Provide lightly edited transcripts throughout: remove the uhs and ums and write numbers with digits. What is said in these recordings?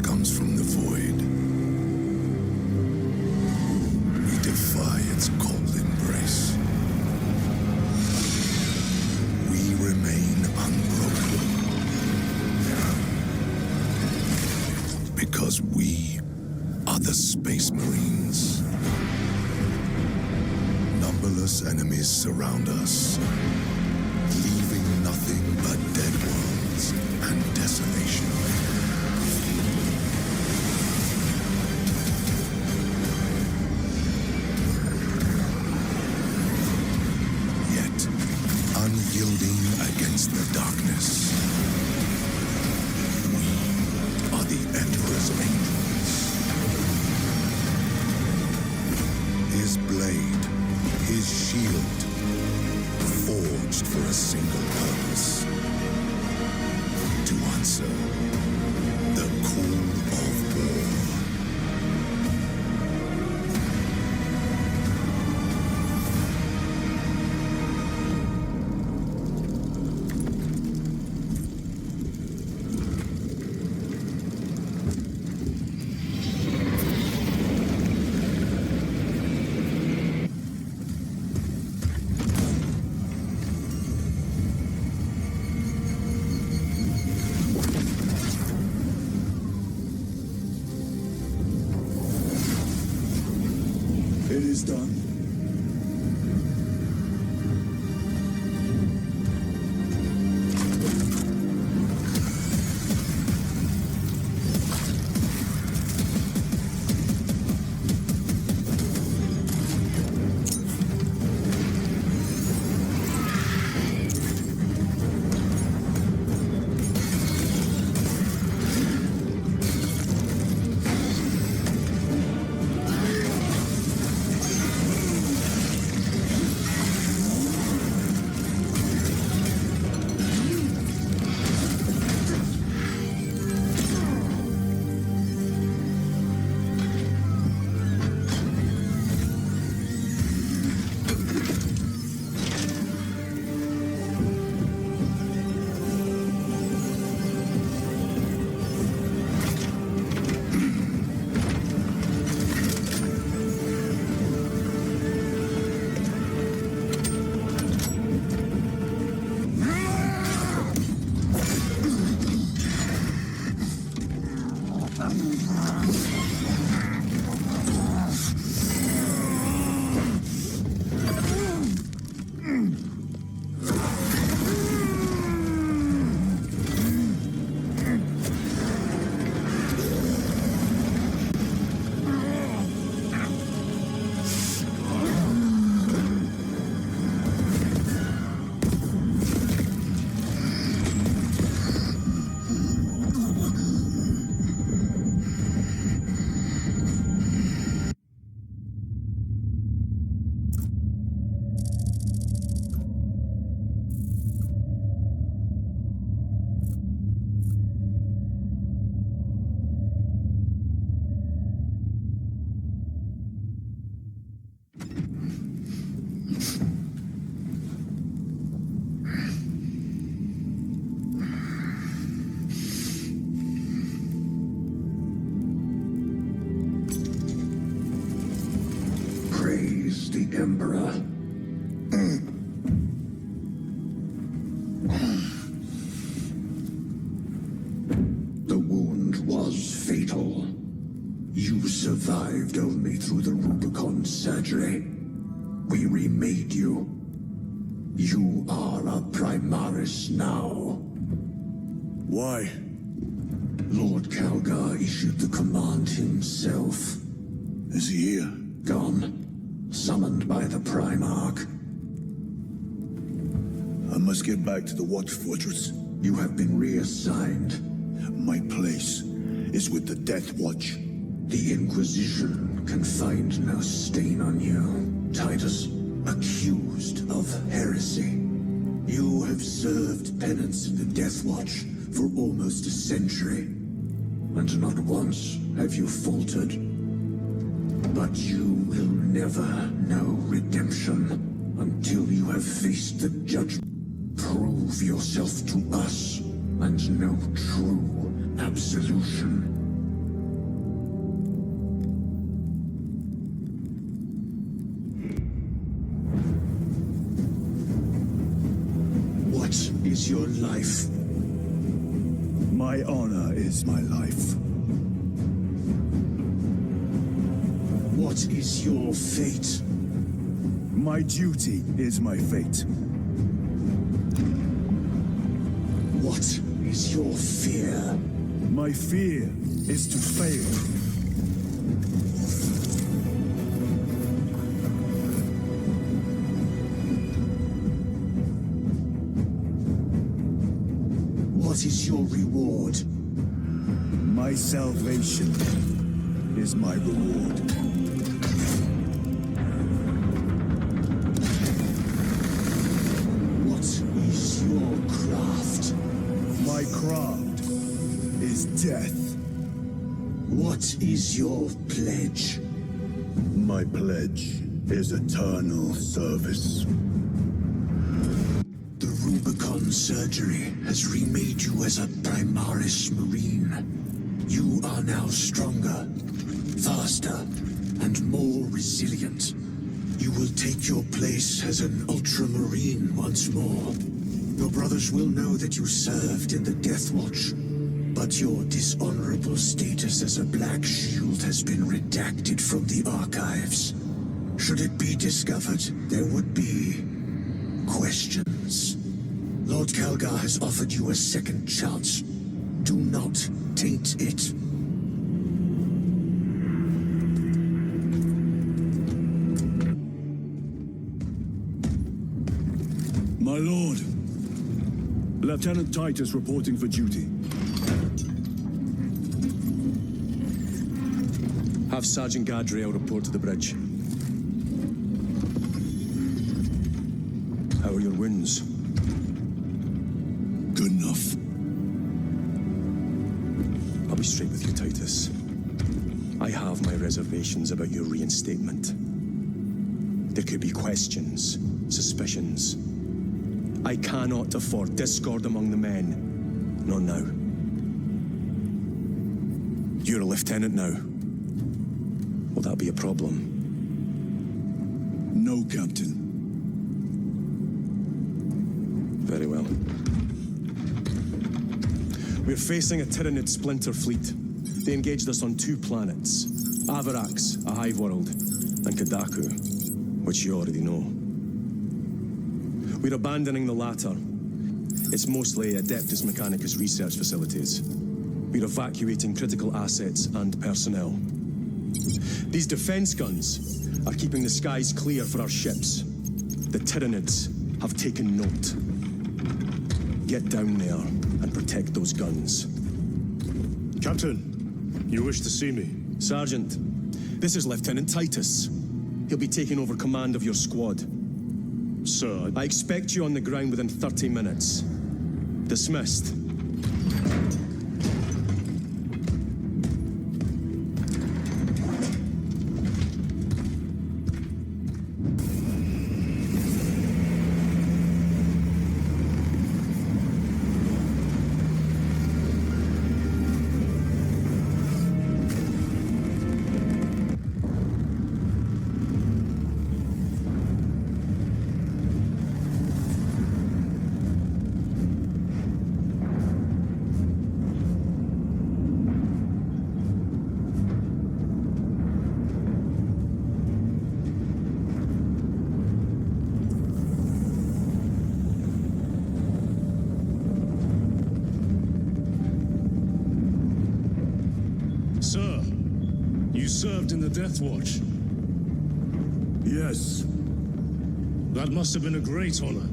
comes from the void. We defy its cold embrace. We remain unbroken. Because we are the Space Marines. Numberless enemies surround us, leaving nothing but dead worlds and desolation. Yet, unyielding against the darkness, we are the Emperor's angels. His blade, his shield, forged for a single purpose: to answer the call of war. It is done. Praise the Emperor. The wound was fatal. You survived only through the Rubicon surgery. We remade you. You are a Primaris now. Why? Lord Calgar issued the command himself. Is he here? Gone. Summoned by the Primarch. I must get back to the Watch Fortress. You have been reassigned. My place is with the Death Watch. The Inquisition can find no stain on you, Titus. Accused of heresy. You have served penance in the Death Watch for almost a century, and not once have you faltered. But you will never know redemption until you have faced the judgment. Prove yourself to us, and know true absolution. is your life? My honor is my life. What is your fate? My duty is my fate. What is your fear? My fear is to fail. What is your reward? My salvation is my reward. What is your craft? My craft is death. What is your pledge? My pledge is eternal service. The Rubicon surgery has remade you as a Primaris Marine. You are now stronger, faster, and more resilient. You will take your place as an Ultramarine once more. Your brothers will know that you served in the Death Watch, but your dishonorable status as a Black Shield has been redacted from the archives. Should it be discovered, there would be questions. Lord Calgar has offered you a second chance. Do not taint it. My lord, Lieutenant Titus reporting for duty. Have Sergeant Gadriel report to the bridge. How are your wounds? Good enough. I'll be straight with you, Titus. I have my reservations about your reinstatement. There could be questions, suspicions. I cannot afford discord among the men. Not now. You're a lieutenant now. Will that be a problem? No, Captain. Very well. We're facing a Tyranid splinter fleet. They engaged us on 2 planets. Avarax, a hive world, and Kadaku, which you already know. We're abandoning the latter. It's mostly Adeptus Mechanicus research facilities. We're evacuating critical assets and personnel. These defense guns are keeping the skies clear for our ships. The Tyranids have taken note. Get down there and protect those guns. Captain, you wish to see me? Sergeant, this is Lieutenant Titus. He'll be taking over command of your squad. Sir, I expect you on the ground within 30 minutes. Dismissed. Sir, you served in the Death Watch. Yes. That must have been a great honor.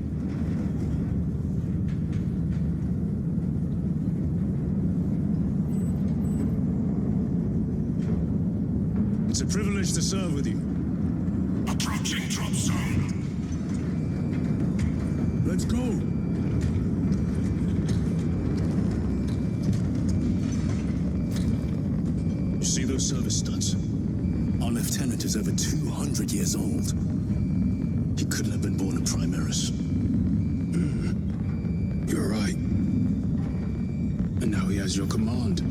It's a privilege to serve with you. Approaching drop zone. Let's go. You see those service studs? Our lieutenant is over 200 years old. He couldn't have been born in Primaris. You're right. And now he has your command.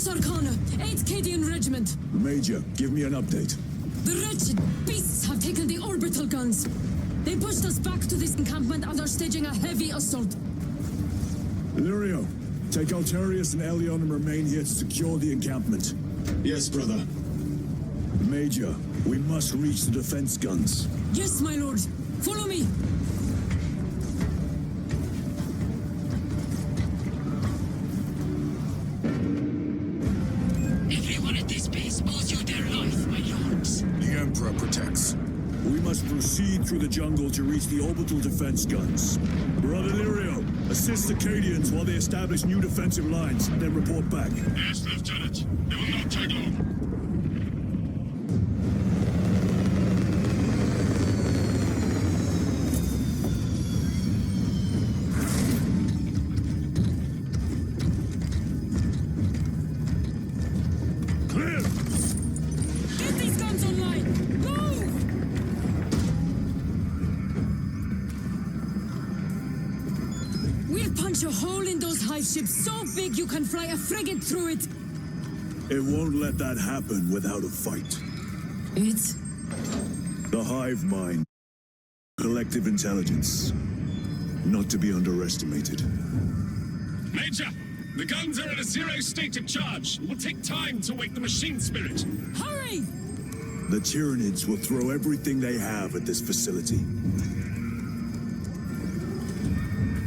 Sarkana, 8th Cadian Regiment. Major, give me an update. The wretched beasts have taken the orbital guns. They pushed us back to this encampment and are staging a heavy assault. Lirio, take Alterius and Elion and remain here to secure the encampment. Yes, brother. Major, we must reach the defense guns. Yes, my lord. Follow me. Everyone at this base owes you their life, my lords. The Emperor protects. We must proceed through the jungle to reach the orbital defense guns. Brother Lirio, assist the Cadians while they establish new defensive lines, then report back. Yes, Lieutenant. It will not take long. Clear! Get these guns online. Go! We'll punch a hole in those hive ships so big you can fly a frigate through it. It won't let that happen without a fight. It's... The hive mind. Collective intelligence. Not to be underestimated. Major, the guns are in a zero state of charge. It will take time to wake the machine spirit. Hurry! The Tyranids will throw everything they have at this facility.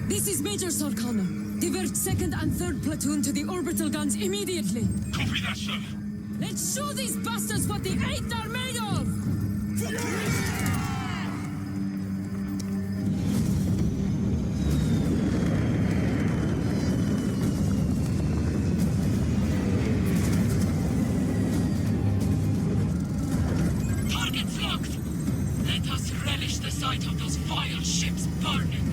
This is Major Sarkana. Divert 2nd and 3rd platoon to the orbital guns immediately. Copy that, sir. Let's show these bastards what the 8th are made of! Targets locked. Let us relish the sight of those vile ships burning.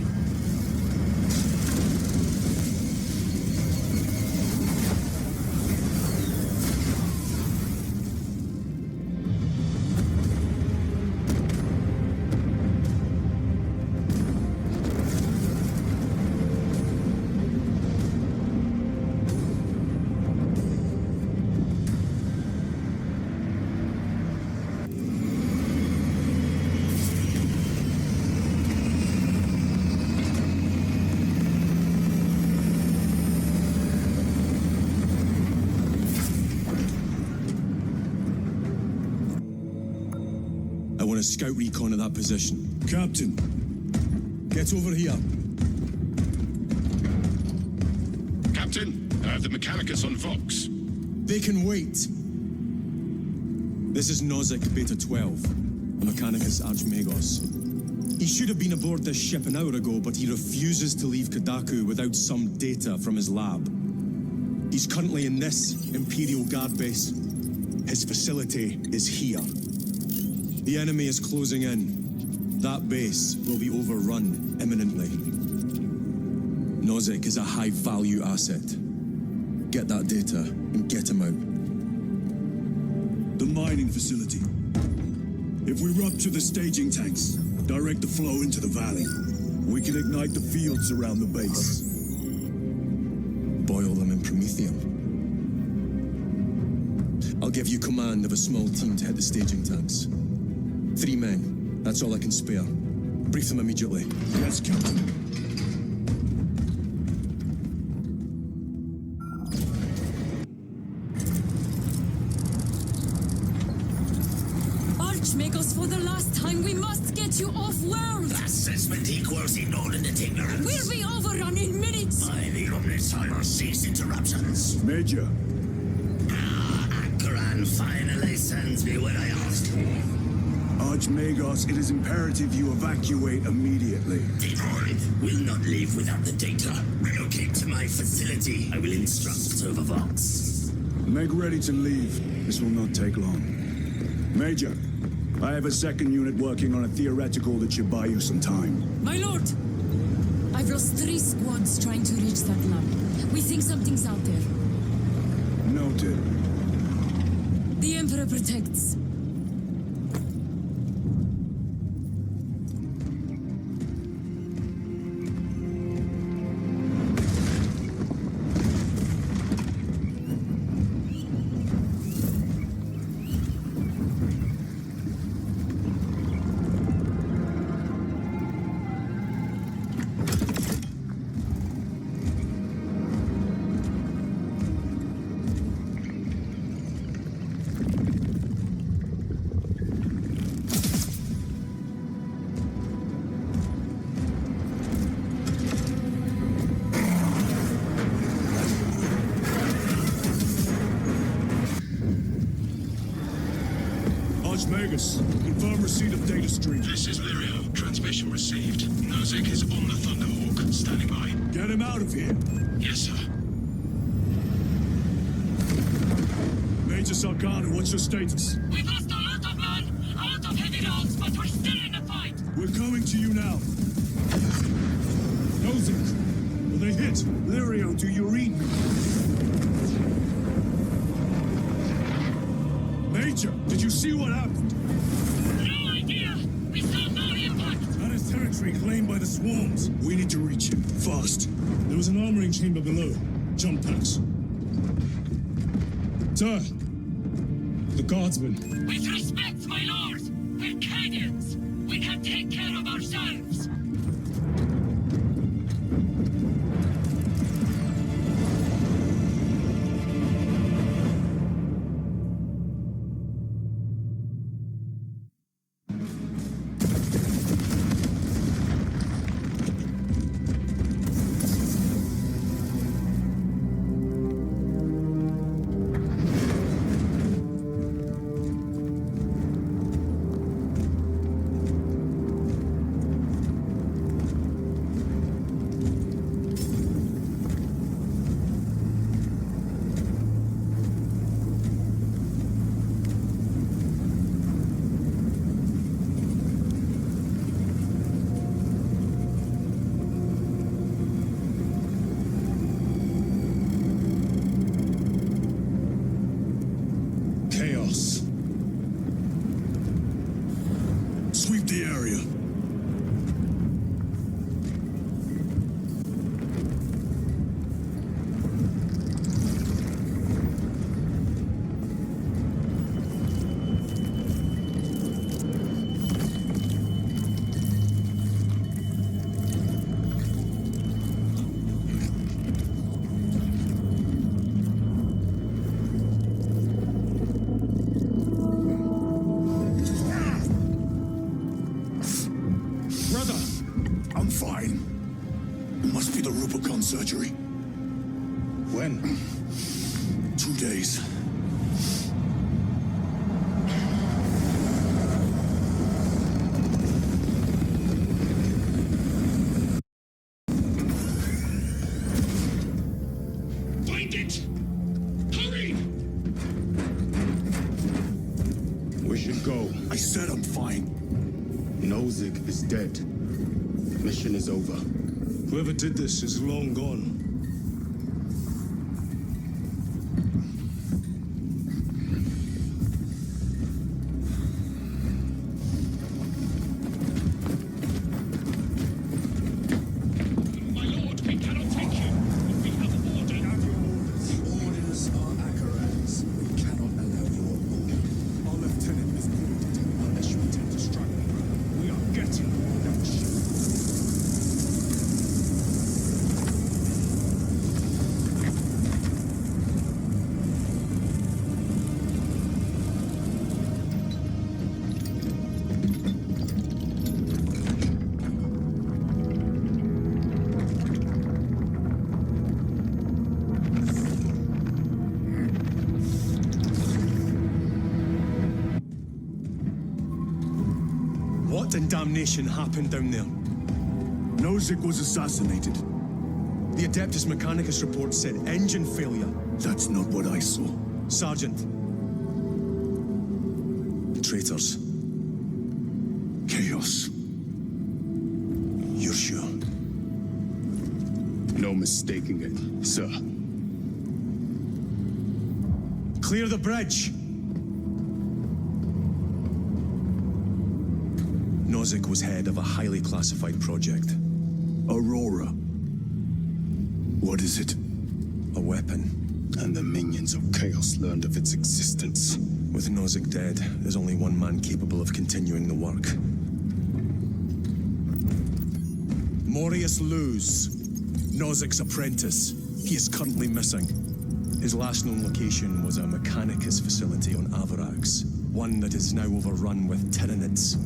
I want a scout recon of that position. Captain, Get over here. Captain, I have the Mechanicus on Vox. They can wait. This is Nozick Beta 12, a Mechanicus Archmagos. He should have been aboard this ship an hour ago, but he refuses to leave Kadaku without some data from his lab. He's currently in this Imperial Guard base. His facility is here. The enemy is closing in. That base will be overrun imminently. Nozick is a high-value asset. Get that data and get him out. the mining facility. If we rupture the staging tanks, direct the flow into the valley, we can ignite the fields around the base. Boil them in promethium. I'll give you command of a small team to hit the staging tanks. 3 men, that's all I can spare. Brief them immediately. Yes, Captain. Archmagos, for the last time, we must get you off-world! Assessment equals inordinate ignorance. We'll be overrun in minutes! By the Omnissiah will cease interruptions. Major, Ankaran finally sends me what I asked for. Archmagos, it is imperative you evacuate immediately. Devoid will not leave without the data. Relocate to my facility. I will instruct Server Vox. Make ready to leave. This will not take long. Major, I have a second unit working on a theoretical that should buy you some time. My lord! I've lost 3 squads trying to reach that lab. We think something's out there. Noted. The Emperor protects. Argus, confirm receipt of data stream. This is Lirio. Transmission received. Nozick is on the Thunderhawk. Standing by. Get him out of here. Yes, sir. Major Sarkanu, what's your status? We've lost a lot of men, a lot of heavy rounds, but we're still in the fight. We're coming to you now. Nozick, will they hit? Lirio, do you read me? Major, did you see what happened? No idea. We saw no impact. That is territory claimed by the swarms. We need to reach him, fast. There was an armoring chamber below. Jump packs. Sir, the guardsmen. With respect, my lord, we're Cadians. We can take care of ourselves. Sweep the area. I'm fine. It must be the Rubicon surgery. When? 2 days. Find it! Hurry! We should go. I said I'm fine. Nozick is dead. Mission is over. Whoever did this is long gone. My lord, we cannot take you. We have ordered out your orders. Orders are Akarans. We cannot allow your move. Our lieutenant is wounded. Unless you intend to strike me, we are getting that ship. What in damnation happened down there? Nozick was assassinated. The Adeptus Mechanicus report said engine failure. That's not what I saw. Sergeant. Traitors. Chaos. You're sure? No mistaking it, sir. Clear the bridge! Nozick was head of a highly classified project. Aurora. What is it? A weapon. And the minions of Chaos learned of its existence. With Nozick dead, there's only one man capable of continuing the work. Morius Luz, Nozick's apprentice. He is currently missing. His last known location was a Mechanicus facility on Avarax, one that is now overrun with Tyranids.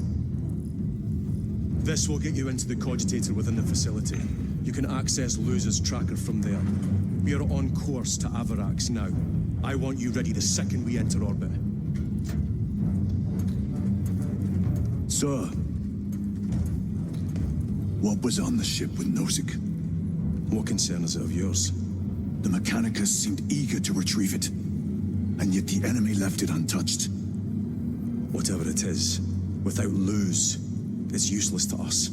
This will get you into the cogitator within the facility. You can access Luz's tracker from there. We are on course to Avarax now. I want you ready the second we enter orbit. Sir, what was on the ship with Nozick? What concern is it of yours? The Mechanicus seemed eager to retrieve it, and yet the enemy left it untouched. Whatever it is, without Luz, it's useless to us.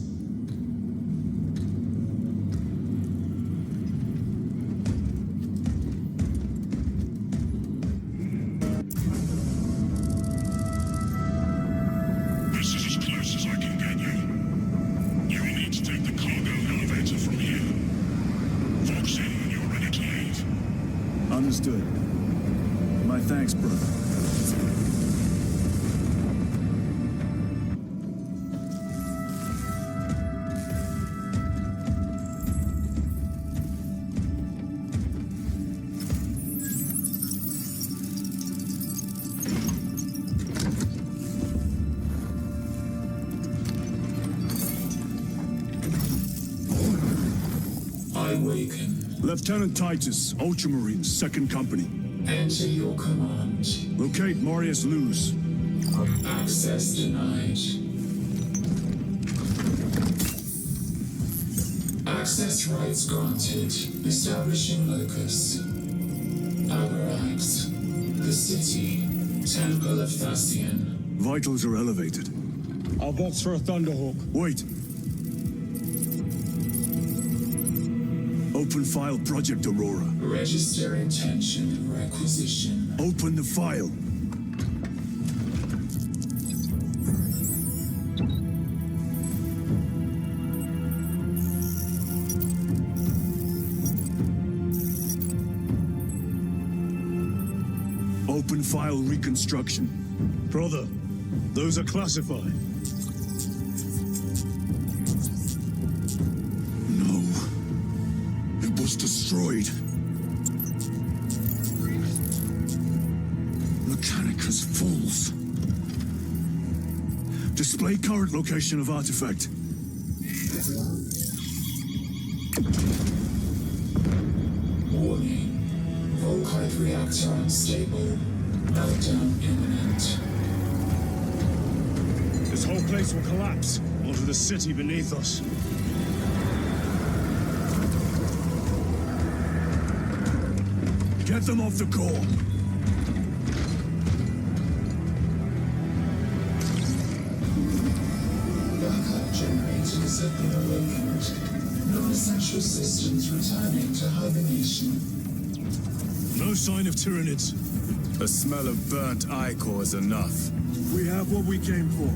This is as close as I can get you. You will need to take the cargo elevator from here. Fox in when you're ready to leave. Understood. My thanks, brother. I waken. Lieutenant Titus, Ultramarines, 2nd Company. Enter your command. Locate Marius Luz. Access denied. Access rights granted. Establishing locus. Abarax. The city. Temple of Thasian. Vitals are elevated. I'll box for a Thunderhawk. Wait. Open file Project Aurora. Register intention requisition. Open the file. Open file reconstruction. Brother, those are classified. No. It was destroyed. Mechanicus fools. Display current location of artifact. Warning. Volkite reactor unstable. Meltdown imminent. This whole place will collapse onto the city beneath us. Get them off the core. Backup generators have been awakened. Non-essential systems returning to hibernation. No sign of Tyranids. The smell of burnt ichor is enough. We have what we came for.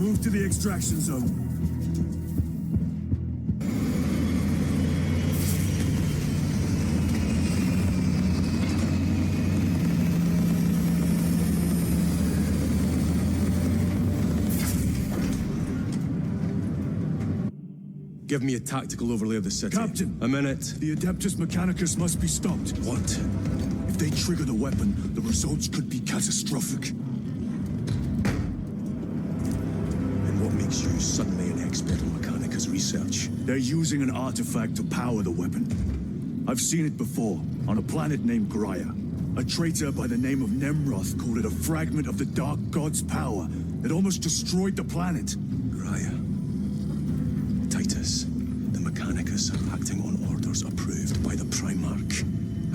Move to the extraction zone. Give me a tactical overlay of the city. Captain! A minute. The Adeptus Mechanicus must be stopped. What? If they trigger the weapon, the results could be catastrophic. And what makes you suddenly an expert in Mechanicus research? They're using an artifact to power the weapon. I've seen it before, on a planet named Graia. A traitor by the name of Nemroth called it a fragment of the Dark God's power that almost destroyed the planet. Graia. Titus, the Mechanicus are acting on orders approved by the Primarch.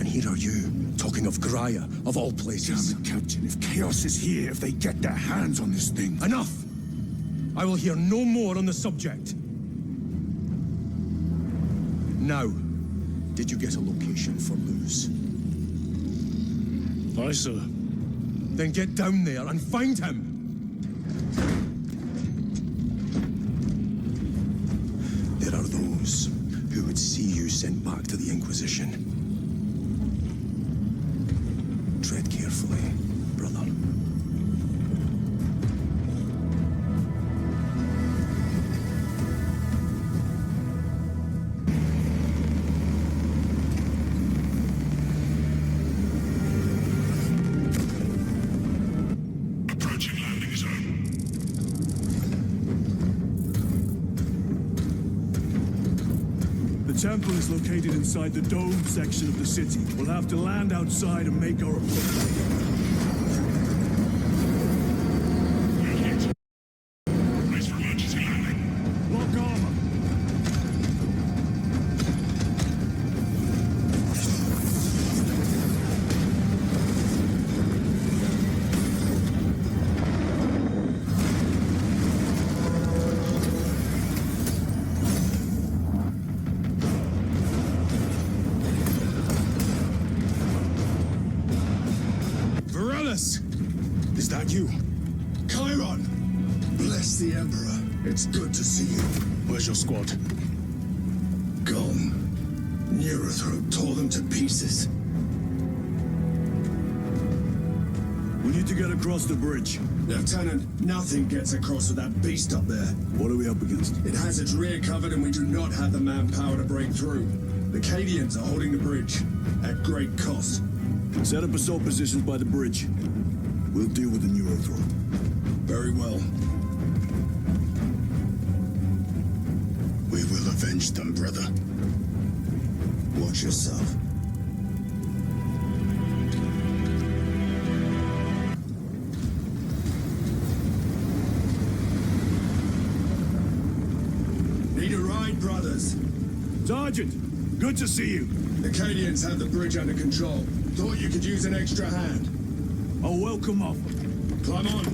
And here are you, talking of Graia, of all places. Damn it, Captain, if Chaos is here, if they get their hands on this thing... Enough! I will hear no more on the subject. Now, did you get a location for Luz? Aye, sir. Then get down there and find him! There are those who would see you sent back to the Inquisition. Tread carefully, brother. Approaching landing zone. The temple is located inside the dome section of the city. We'll have to land outside and make our approach. You! Chiron! Bless the Emperor. It's good to see you. Where's your squad? Gone. Neurothroat tore them to pieces. We need to get across the bridge. Lieutenant, nothing gets across with that beast up there. What are we up against? It has its rear covered and we do not have the manpower to break through. The Cadians are holding the bridge, at great cost. Set up assault positions by the bridge. We'll deal with the Neurothroat. Very well. We will avenge them, brother. Watch yourself. Need a ride, brothers? Sergeant, good to see you. The Cadians have the bridge under control. Thought you could use an extra hand. A welcome offer. Climb on.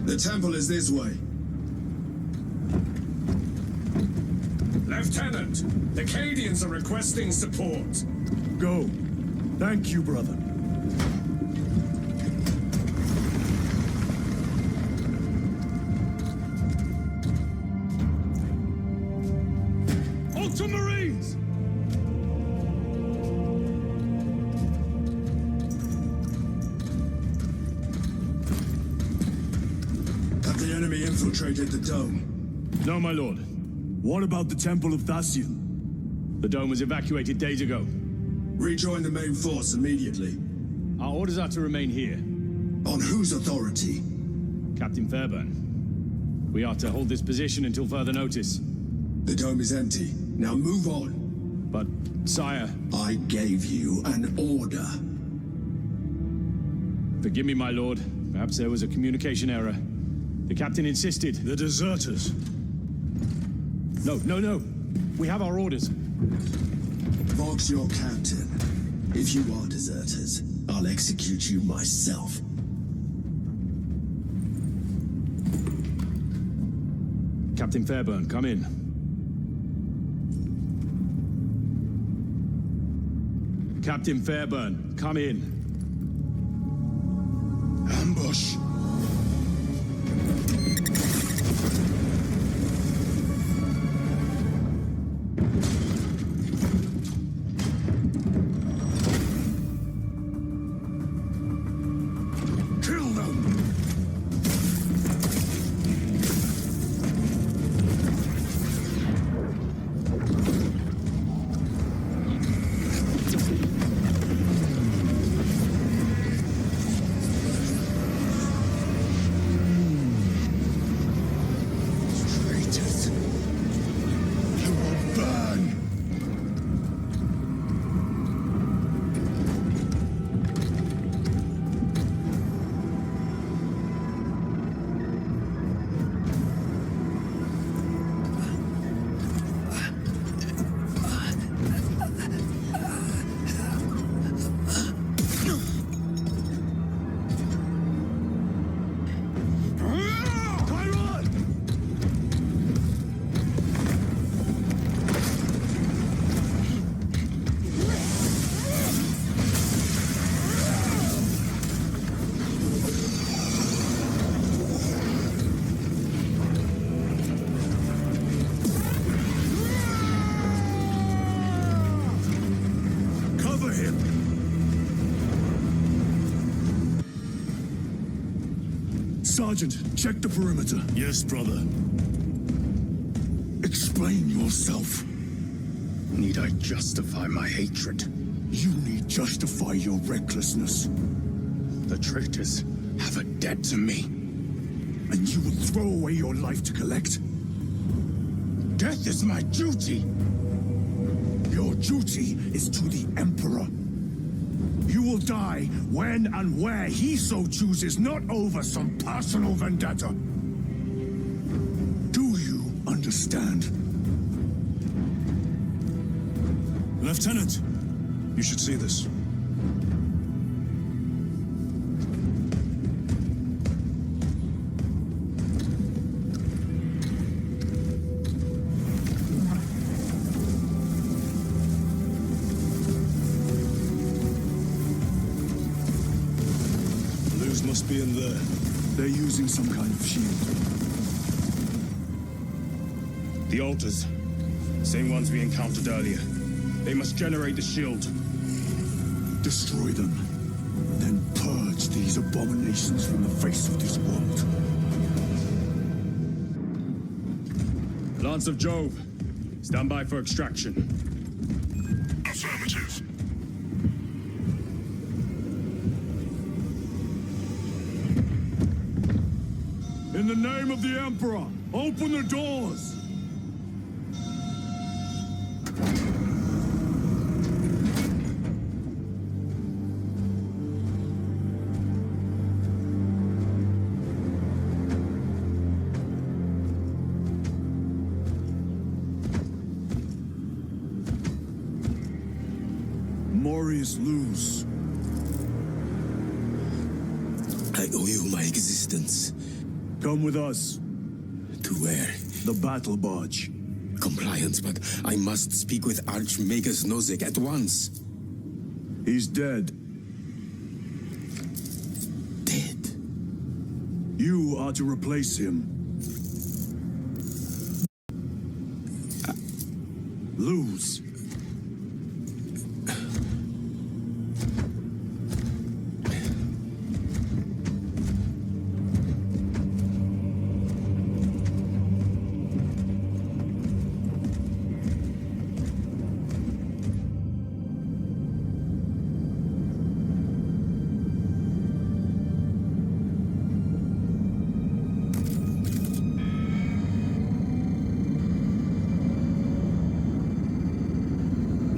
The temple is this way. Lieutenant, the Cadians are requesting support. Go. Thank you, brother. Ultramarines! Have the enemy infiltrated the dome? No, my lord. What about the Temple of Thasian? The dome was evacuated days ago. Rejoin the main force immediately. Our orders are to remain here. On whose authority? Captain Fairburn. We are to hold this position until further notice. The dome is empty. Now move on. But, sire... I gave you an order. Forgive me, my lord. Perhaps there was a communication error. The captain insisted. The deserters. No. We have our orders. Vox your captain. If you are deserters, I'll execute you myself. Captain Fairburn, come in. Captain Fairburn, come in. Ambush! Kill them! Traitors! You will burn! Cover him! Sergeant, check the perimeter. Yes, brother. Explain yourself. Need I justify my hatred? You need justify your recklessness. The traitors have a debt to me. And you will throw away your life to collect? Death is my duty! Your duty is to the Emperor. You will die when and where he so chooses, not over some personal vendetta. Do you understand? Lieutenant, you should see this. must be in there. They're using some kind of shield. The altars. Same ones we encountered earlier. They must generate the shield. Destroy them. Then purge these abominations from the face of this world. Lance of Jove. Stand by for extraction. Affirmative. In the name of the Emperor, open the doors! Morius lose. I owe you my existence. Come with us. To where? The battle barge. Compliance, but I must speak with Archmagus Nozick at once. He's dead. Dead? You are to replace him. Lose.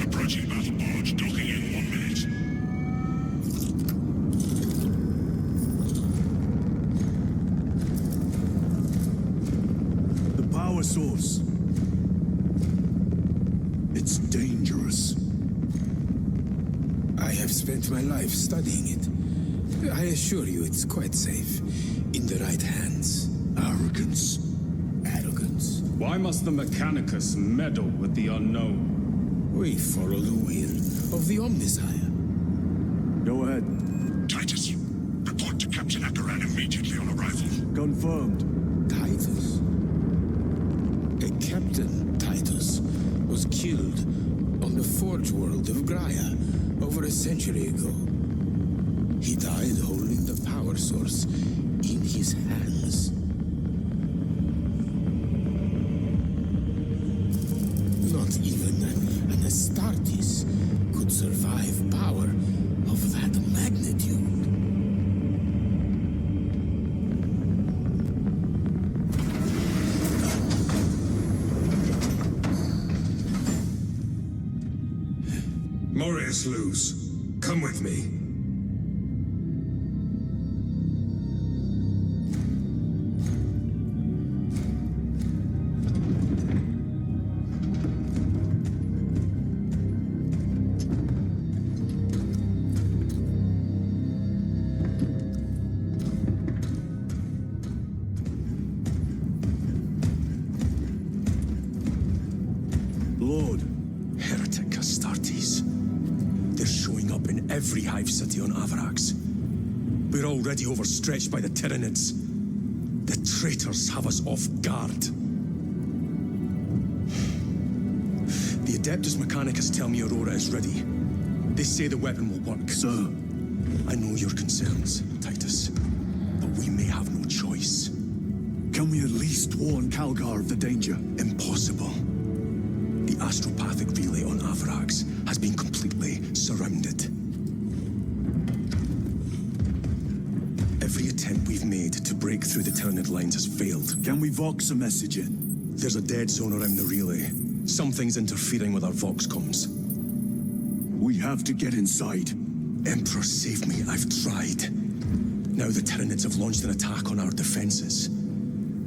Approaching battle barge, docking in 1 minute. The power source. It's dangerous. I have spent my life studying it. I assure you it's quite safe. In the right hands. Arrogance. Arrogance. Why must the Mechanicus meddle with the unknown? We follow the will of the Omnisire. Go ahead. Titus, report to Captain Akaran immediately on arrival. Confirmed. Titus? A Captain Titus was killed on the Forge world of Graia over a century ago. He died holding the power source in his hands. Not even an Astartes could survive power of that magnitude. Morius Luz, come with me. Lord. Heretic Astartes. They're showing up in every hive city on Avarax. We're already overstretched by the Tyranids. The traitors have us off guard. The Adeptus Mechanicus tell me Aurora is ready. They say the weapon will work. Sir. I know your concerns, Titus, but we may have no choice. Can we at least warn Calgar of the danger? Impossible. The astropathic relay on Avarax has been completely surrounded. Every attempt we've made to break through the Tyranid lines has failed. Can we vox a message in? There's a dead zone around the relay. Something's interfering with our vox comms. We have to get inside. Emperor, save me. I've tried. Now the Tyranids have launched an attack on our defenses.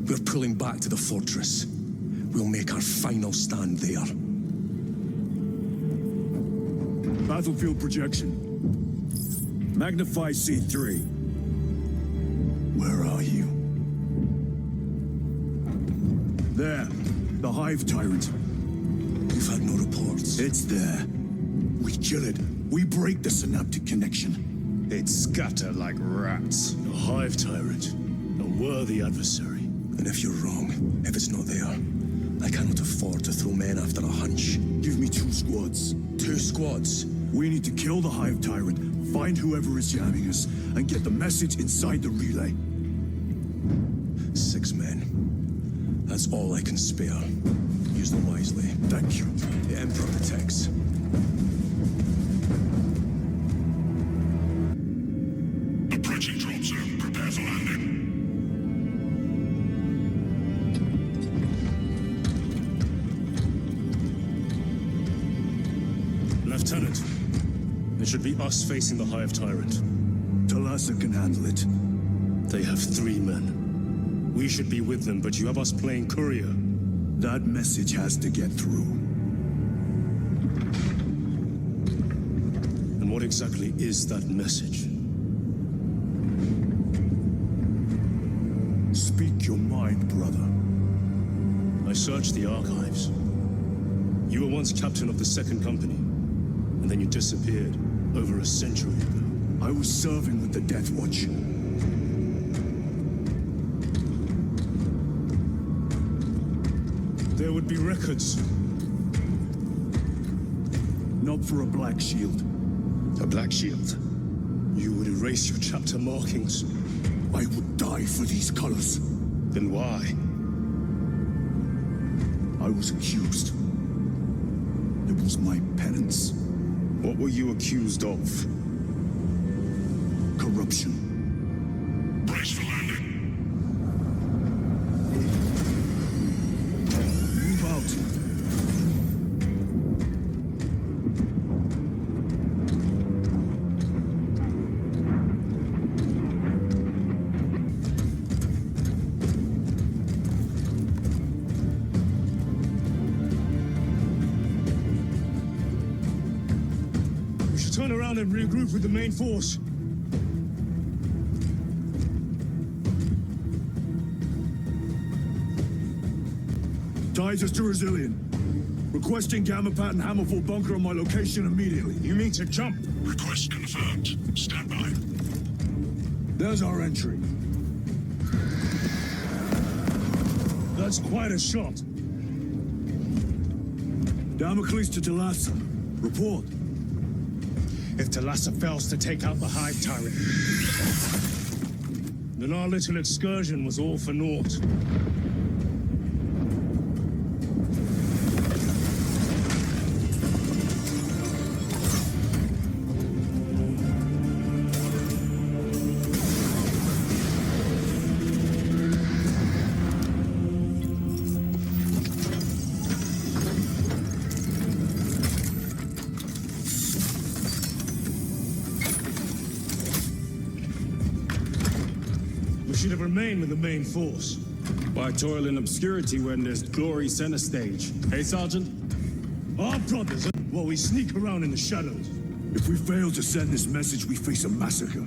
We're pulling back to the fortress. We'll make our final stand there. Battlefield projection. Magnify C3. Where are you? There. The Hive Tyrant. We've had no reports. It's there. We kill it. We break the synaptic connection. they'd scatter like rats. A hive tyrant. A worthy adversary. And if you're wrong, if it's not there, I cannot afford to throw men after a hunch. Give me 2 squads. 2 squads? We need to kill the Hive Tyrant, find whoever is jamming us, and get the message inside the relay. 6 men. That's all I can spare. Use them wisely. Thank you. The Emperor protects. Approaching drop zone. Prepare for landing. Lieutenant, it should be us facing the Hive Tyrant. Talassa can handle it. They have 3 men. We should be with them, but you have us playing courier. That message has to get through. And what exactly is that message? Speak your mind, brother. I searched the archives. You were once captain of the 2nd Company, and then you disappeared over a century ago. I was serving with the Death Watch. There would be records. Not for a Black Shield. A Black Shield? You would erase your chapter markings. I would die for these colors. Then why? I was accused. It was my penance. What were you accused of? Corruption. Brace for landing. Move out. We should turn around and regroup with the main force. Titus to Resilient. Requesting Gamma Pat and Hammerfall bunker on my location immediately. You mean to jump? Request confirmed. Stand by. There's our entry. That's quite a shot. Damocles to Talassa. Report. If Talassa fails to take out the Hive Tyrant, then our little excursion was all for naught. We should have remained with the main force. Why toil in obscurity when there's glory center stage? Hey, Sergeant? Our brothers, while we sneak around in the shadows. If we fail to send this message, we face a massacre.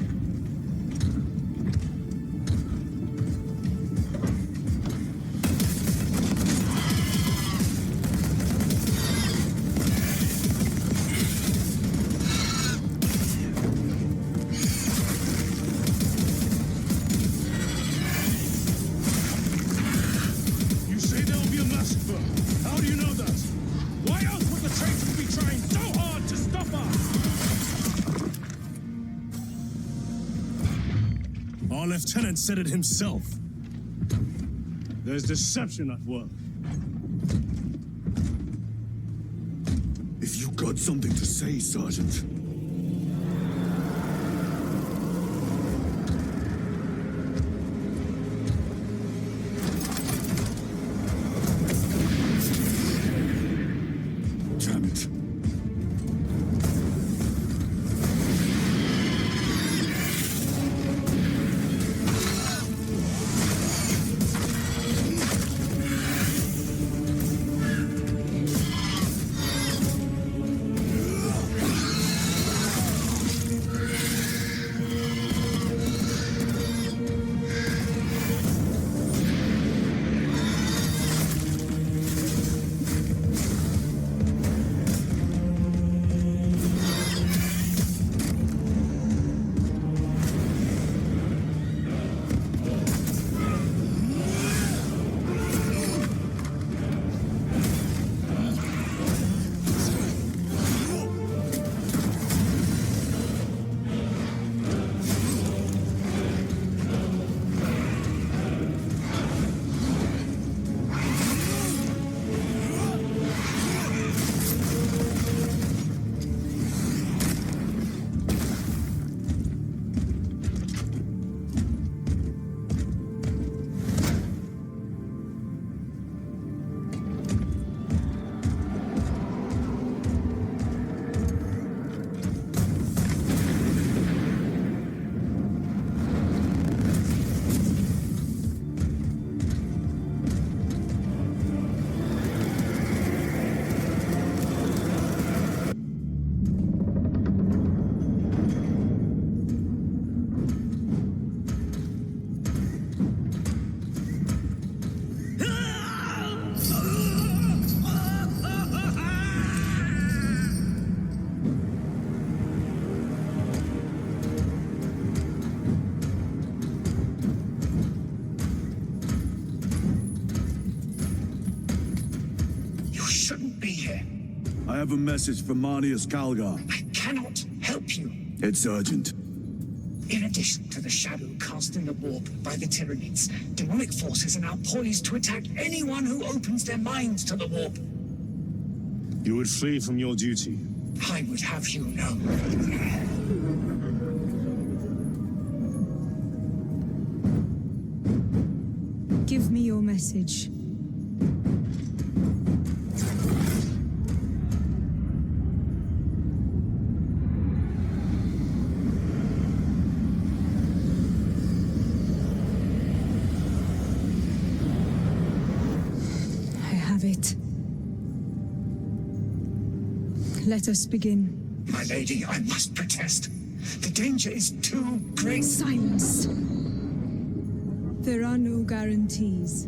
You say there'll be a massacre. How do you know that? Why else would the traitors be trying so hard to stop us? Our lieutenant said it himself. There's deception at work. If you got something to say, Sergeant. Damn it. I have a message from Marnius Calgar. I cannot help you. It's urgent. In addition to the shadow cast in the warp by the Tyranids, demonic forces are now poised to attack anyone who opens their minds to the warp. You would flee from your duty. I would have you know. Give me your message. I have it. Let us begin. My lady, I must protest. The danger is too great. Silence. There are no guarantees.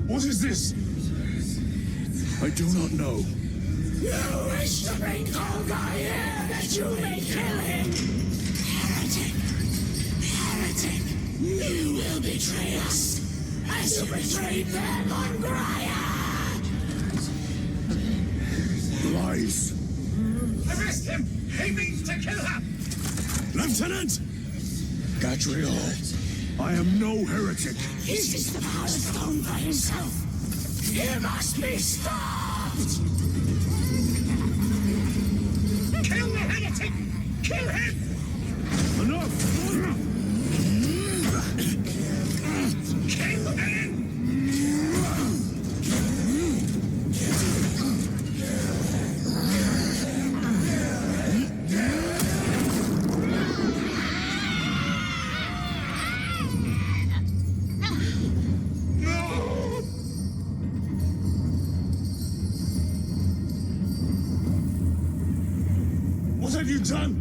What is this? I do not know. You wish to bring Kolgar here that you may kill him! Heretic! Heretic! You will betray us as you betrayed them on Graia! Lies. Arrest him! He means to kill her! Lieutenant! Gadriel, I am no heretic. He sees the power stone by himself! He must be stopped! Kill the heretic! Kill him! Enough! Kill him! What have you done?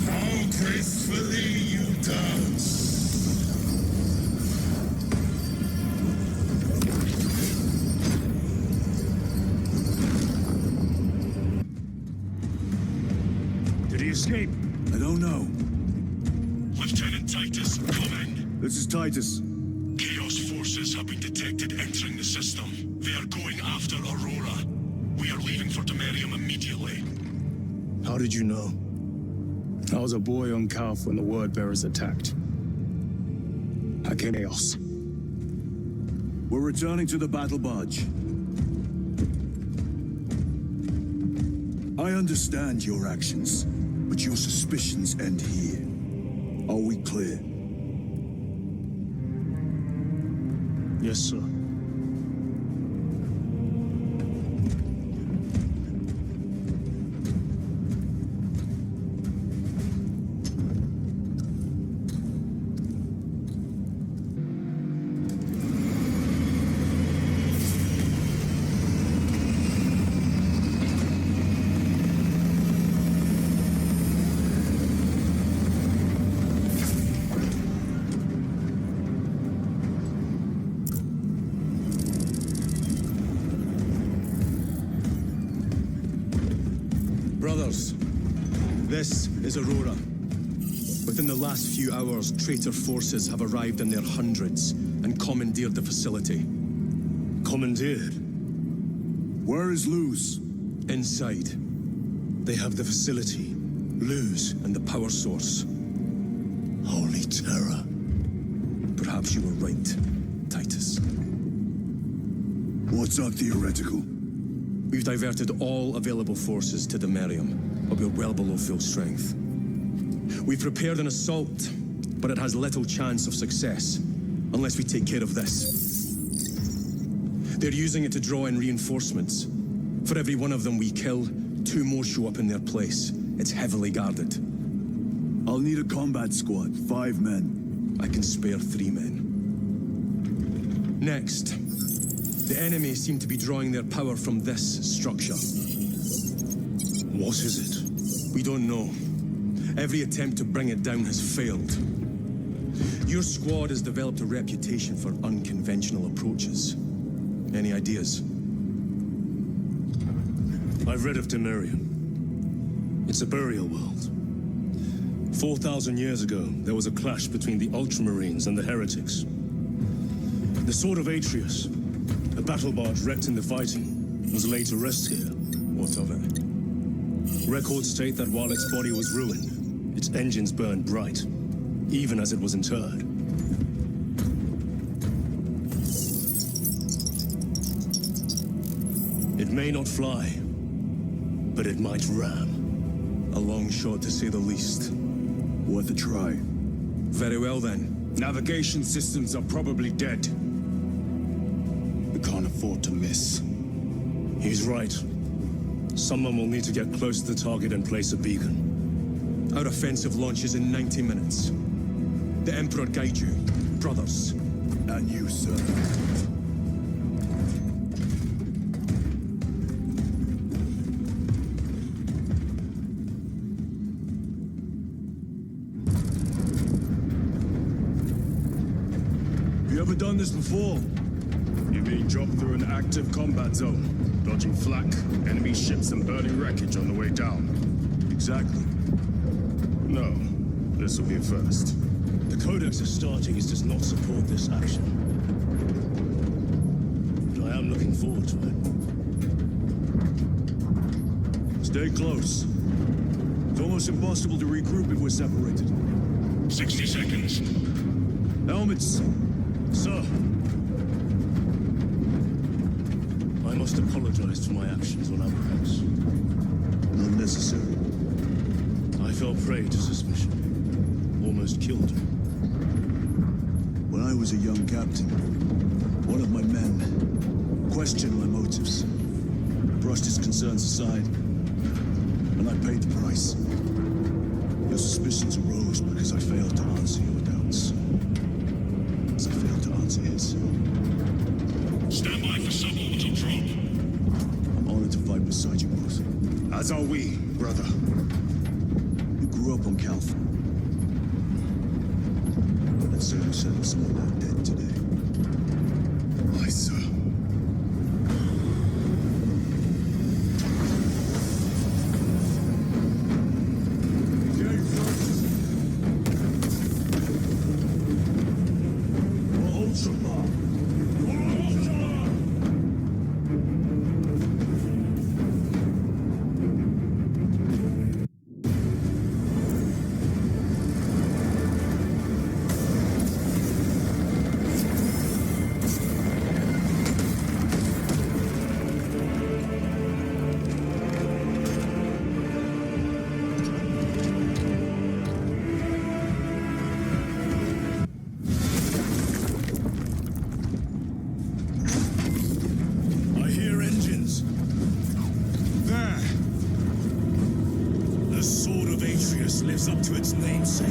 How gracefully you dance. Did he escape? I don't know. Lieutenant Titus, come in. This is Titus. Chaos forces have been detected entering the system. They are going after Aurora. We are leaving for Demerium immediately. How did you know? I was a boy on Calf when the word bearers attacked. I came chaos. We're returning to the battle barge. I understand your actions, but your suspicions end here. Are we clear? Yes, sir. Brothers, this is Aurora. Within the last few hours, traitor forces have arrived in their hundreds and commandeered the facility. Commandeered? Where is Luz? Inside. They have the facility, Luz, and the power source. Holy terror. Perhaps you were right, Titus. What's our theoretical? We've diverted all available forces to Demerium, but we're well below full strength. We've prepared an assault, but it has little chance of success, unless we take care of this. They're using it to draw in reinforcements. For every one of them we kill, 2 more show up in their place. It's heavily guarded. I'll need a combat squad, 5 men. I can spare 3 men. Next, the enemy seem to be drawing their power from this structure. What is it? We don't know. Every attempt to bring it down has failed. Your squad has developed a reputation for unconventional approaches. Any ideas? I've read of Demerium. It's a burial world. 4,000 years ago, there was a clash between the Ultramarines and the heretics. The Sword of Atreus, a battle barge wrecked in the fighting, was laid to rest here. What of it? Records state that while its body was ruined, its engines burned bright, even as it was interred. It may not fly, but it might ram. A long shot, to say the least. Worth a try. Very well, then. Navigation systems are probably dead. We can't afford to miss. He's right. Someone will need to get close to the target and place a beacon. Our offensive launches in 90 minutes. The Emperor guide you, brothers. And you, sir. You ever done this before? You mean drop through an active combat zone, dodging flak, enemy ships and burning wreckage on the way down? Exactly. No, this will be a first. The Codex Astartes does not support this action. But I am looking forward to it. Stay close. It's almost impossible to regroup if we're separated. 60 seconds. Helmets. Sir! I must apologize for my actions on Abrax. Unnecessary. I fell prey to suspicion. Almost killed you. When I was a young captain, one of my men questioned my motives, brushed his concerns aside, and I paid the price. Your suspicions arose because I failed to answer your doubts. As I failed to answer his. Stand by for suborbital drop. I'm honored to fight beside you both. As are we, brother. You grew up on Calth. And so you settled some of that dead today. Aye, sir. lives up to its namesake.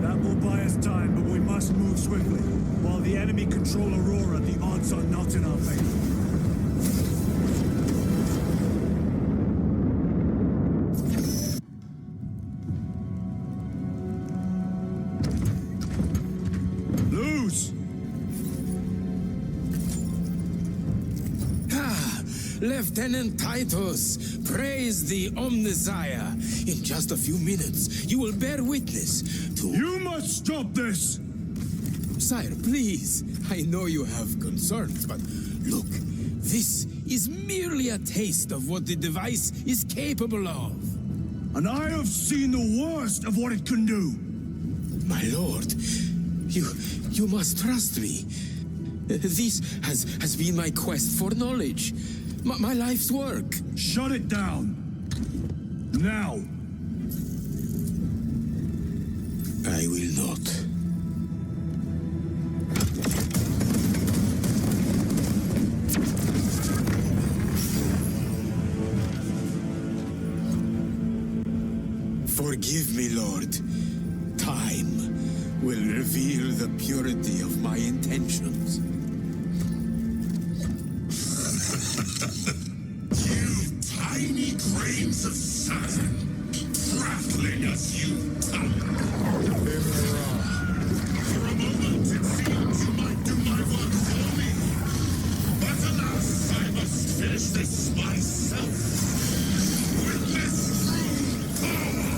That will buy us time, but we must move swiftly. While the enemy control Aurora, the odds are not in our favor. Lieutenant Titus, praise the Omnissiah. In just a few minutes, you will bear witness to... You must stop this! Sire, please. I know you have concerns, but look, this is merely a taste of what the device is capable of. And I have seen the worst of what it can do. My lord, you must trust me. This has been my quest for knowledge. My life's work. Shut it down. Now. I will not. Forgive me, Lord. Time will reveal the purity of my intentions. You tiny grains of sand, prattling as you talk. For a moment it seems you might do my work for me. But alas, I must finish this myself. With this true power.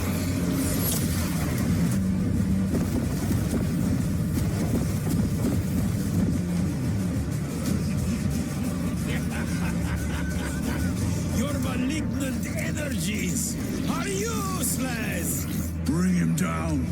Your malignant energies are useless! Bring him down.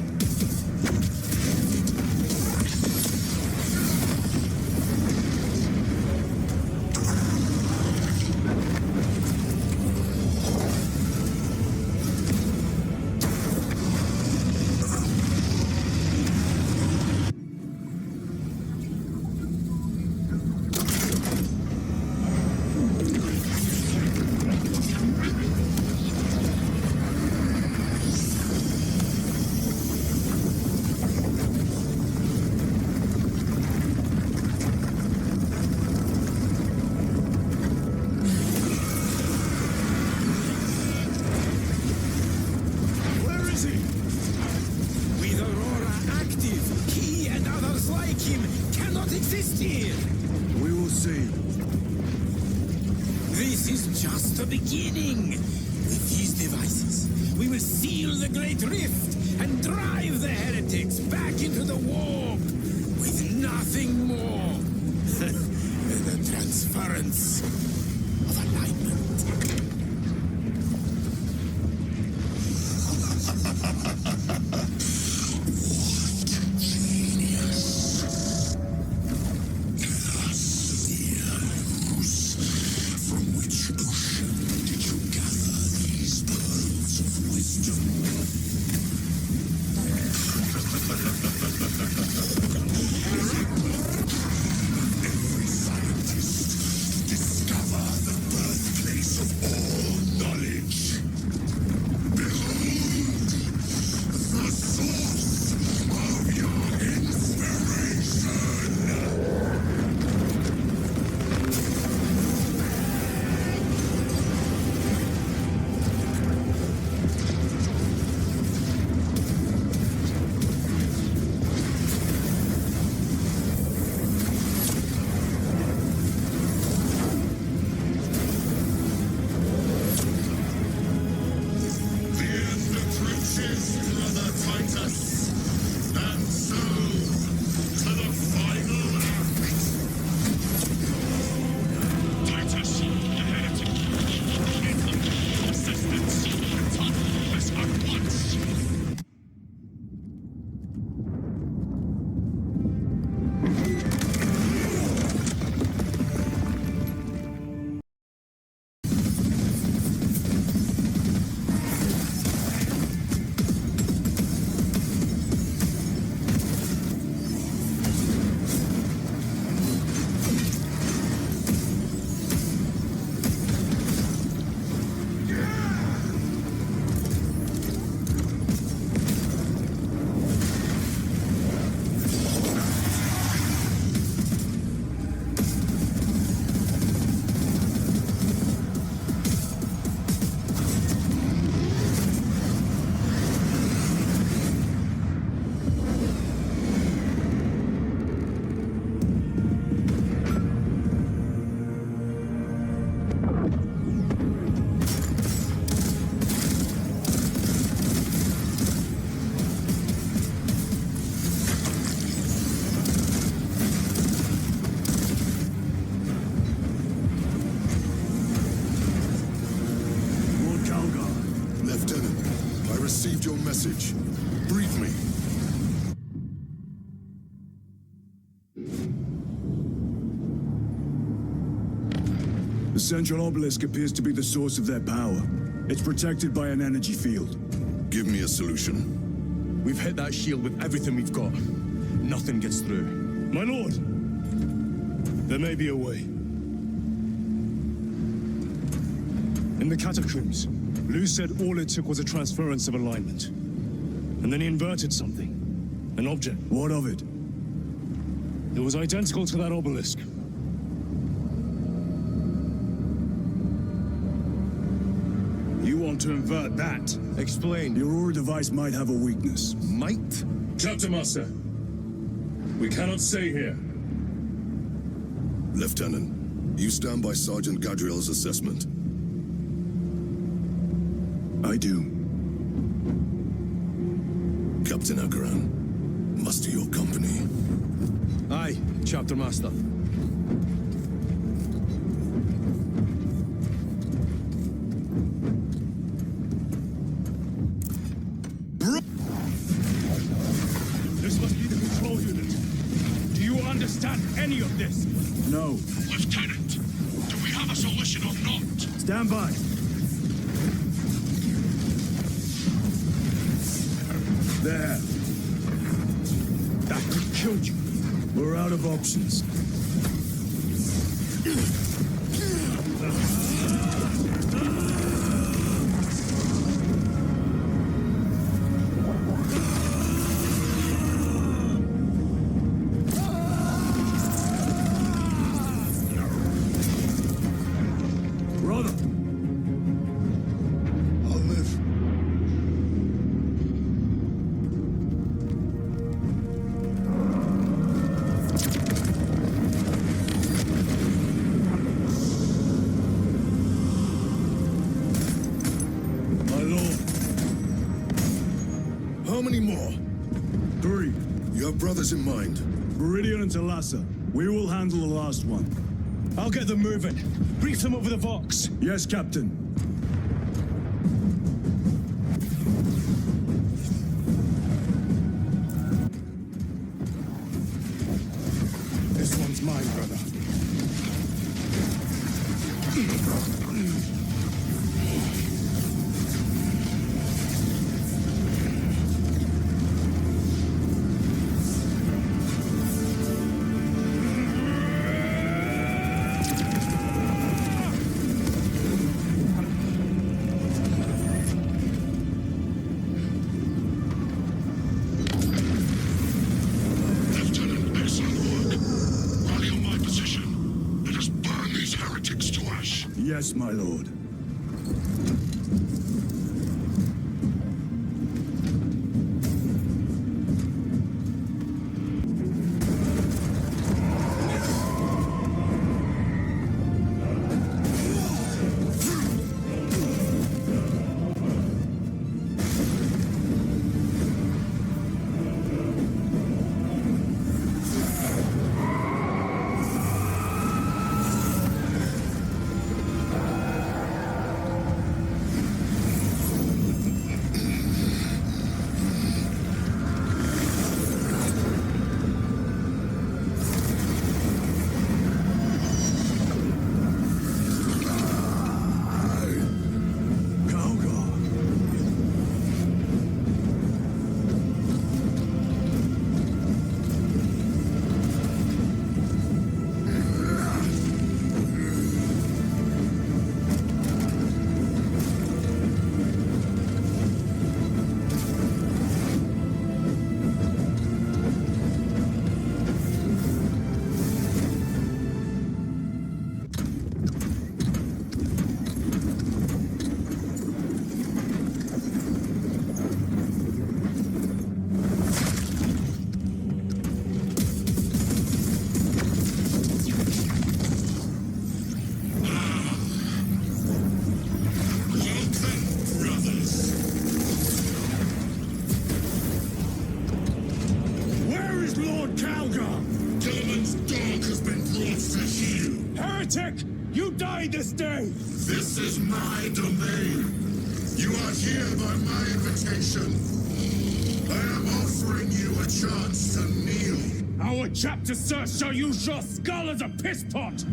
With Aurora active, he and others like him cannot exist here! We will see. This is just the beginning. With these devices, we will seal the Great Rift and drive the heretics back into the warp with nothing more than the transference of alignment. From which ocean did you gather these pearls of wisdom? Every scientist discover the birthplace of all knowledge. Behold, The central obelisk appears to be the source of their power. It's protected by an energy field. Give me a solution. We've hit that shield with everything we've got. Nothing gets through. My lord, there may be a way. In the catacombs, Lou said all it took was a transference of alignment. And then he inverted something. An object. What of it? It was identical to that obelisk. You want to invert that? Explain. Your Aura device might have a weakness. Might? Chapter Master, we cannot stay here. Lieutenant, you stand by Sergeant Gadriel's assessment. I do. Captain Akaran, muster your company. Aye, Chapter Master. This must be the control unit. Do you understand any of this? No. Lieutenant, do we have a solution or not? Stand by. There. That could kill you. We're out of options. Brother! I'll live. My lord. How many more? 3. You have brothers in mind. Meridian and Talassa. We will handle the last one. I'll get them moving. Brief them over the Vox. Yes, Captain. This one's mine, brother. Lieutenant, excellent work. Rally on my position. Let us burn these heretics to ash. Yes, my lord. Heretic! You die this day! This is my domain. You are here by my invitation. I am offering you a chance to kneel. Our chapter, sir, shall use your skull as a piss pot!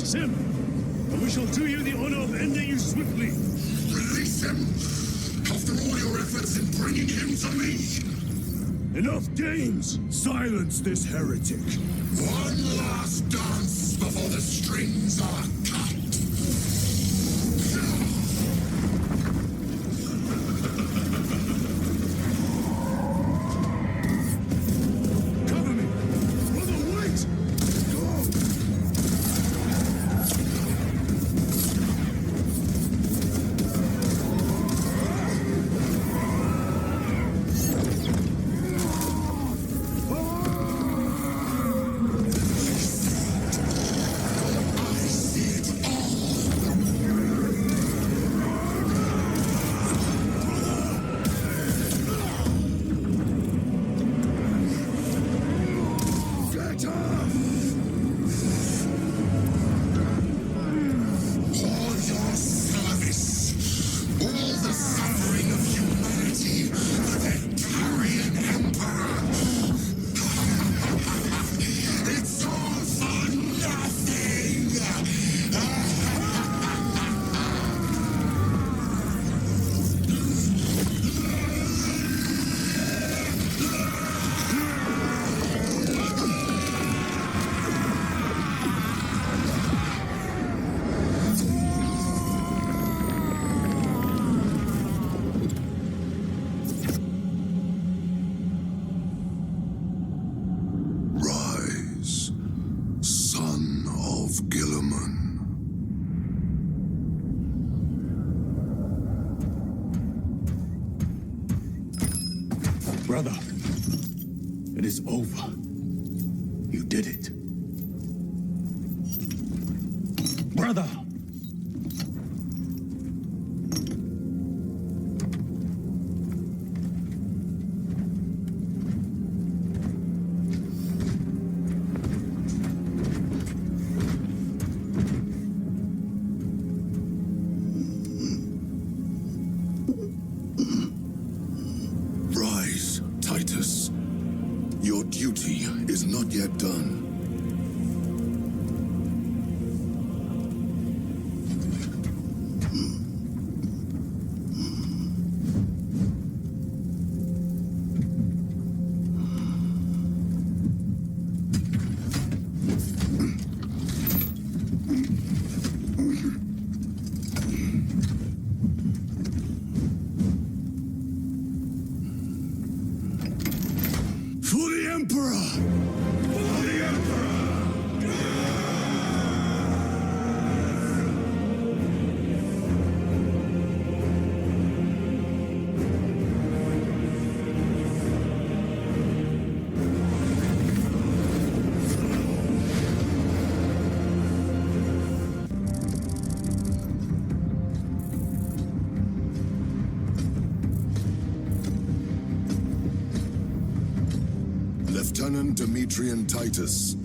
Release him, and we shall do you the honor of ending you swiftly. Release him! After all your efforts in bringing him to me! Enough games! Silence this heretic! One last dance before the strings are cut! Cover me! Brother, wait! Rise, son of Gilliman. Brother, it is over. You did it. Brother! Rise, Titus. Your duty is not yet done. For the Emperor! For the Emperor! Lieutenant Demetrian Titus,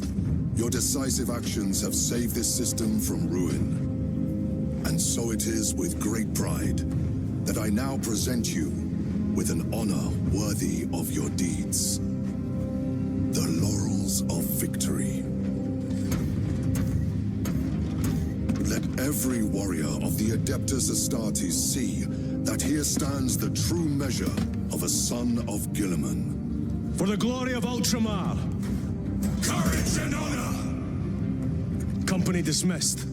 your decisive actions have saved this system from ruin. And so it is with great pride that I now present you with an honor worthy of your deeds. The laurels of victory. Let every warrior of the Adeptus Astartes see that here stands the true measure of a son of Gilliman. For the glory of Ultramar! Courage and honor! Company dismissed.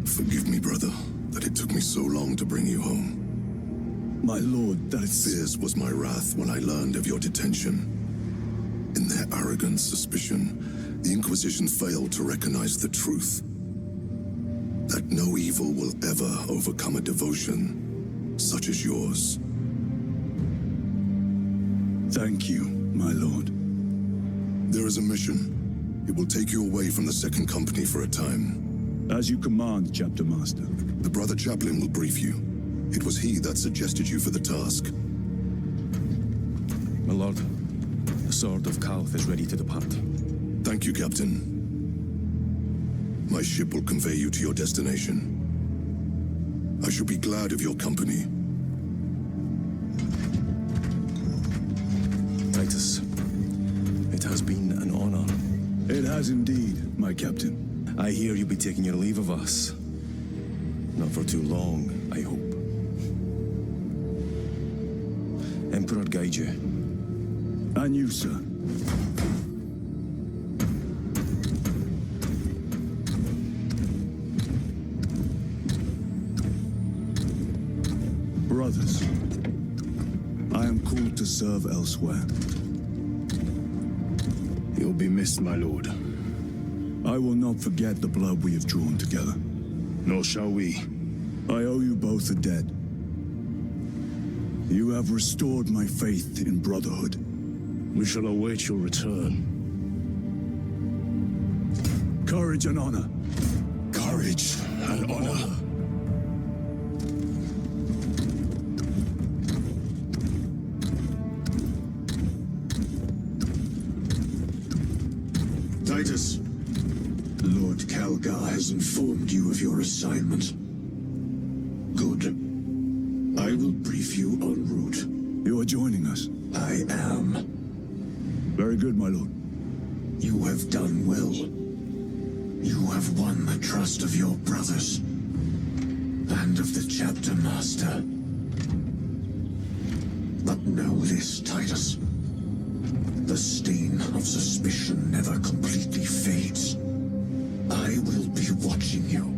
Forgive me, brother, that it took me so long to bring you home. My lord, that's... Fierce was my wrath when I learned of your detention. In their arrogant suspicion, the Inquisition failed to recognize the truth. That no evil will ever overcome a devotion such as yours. Thank you, my lord. There is a mission. It will take you away from the Second Company for a time. As you command, Chapter Master. The Brother Chaplain will brief you. It was he that suggested you for the task. My lord, the sword of Kalth is ready to depart. Thank you, Captain. My ship will convey you to your destination. I shall be glad of your company. Titus, it has been an honor. has indeed, my captain. I hear you'll be taking your leave of us. Not for too long, I hope. Emperor guide you. And you, sir. Brothers, I am called to serve elsewhere. You'll be missed, my lord. I will not forget the blood we have drawn together. Nor shall we. I owe you both a debt. You have restored my faith in brotherhood. We shall await your return. Courage and honor. Courage and honor. Titus, Lord Calgar has informed you of your assignment. Good. I will brief you en route. You are joining us? I am. Very good, my lord. You have done well. You have won the trust of your brothers and of the chapter master. But know this, Titus. The stain of suspicion never completely fades. I will be watching you,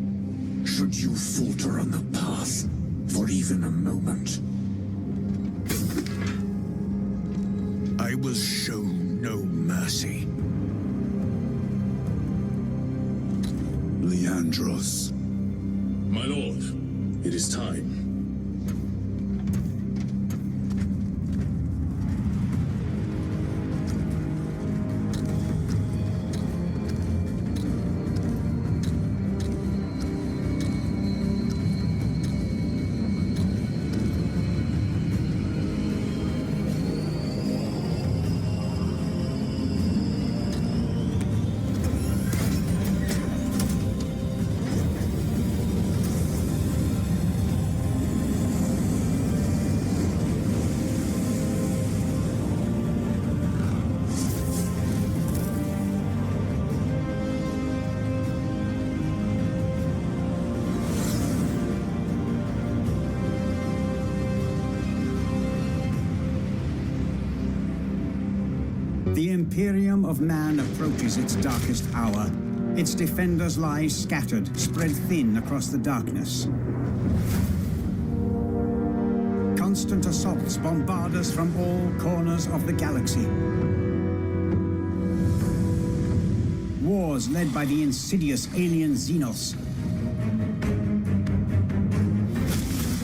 should you falter on the path for even a moment. I will show no mercy. Leandros. My lord, it is time. The Imperium of Man approaches its darkest hour. Its defenders lie scattered, spread thin across the darkness. Constant assaults bombard us from all corners of the galaxy. Wars led by the insidious alien Xenos.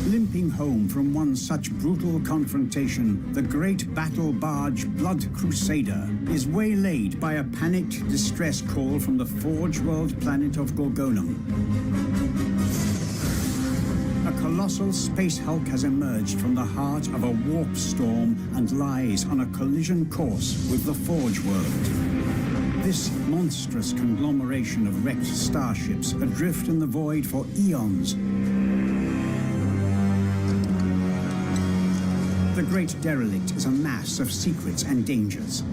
Limping home from one such brutal confrontation, the great battle barge Blood Crusader is waylaid by a panicked distress call from the Forge World planet of Gorgonum. A colossal space hulk has emerged from the heart of a warp storm and lies on a collision course with the Forge World. This monstrous conglomeration of wrecked starships adrift in the void for eons. The great derelict is a mass of secrets and dangers.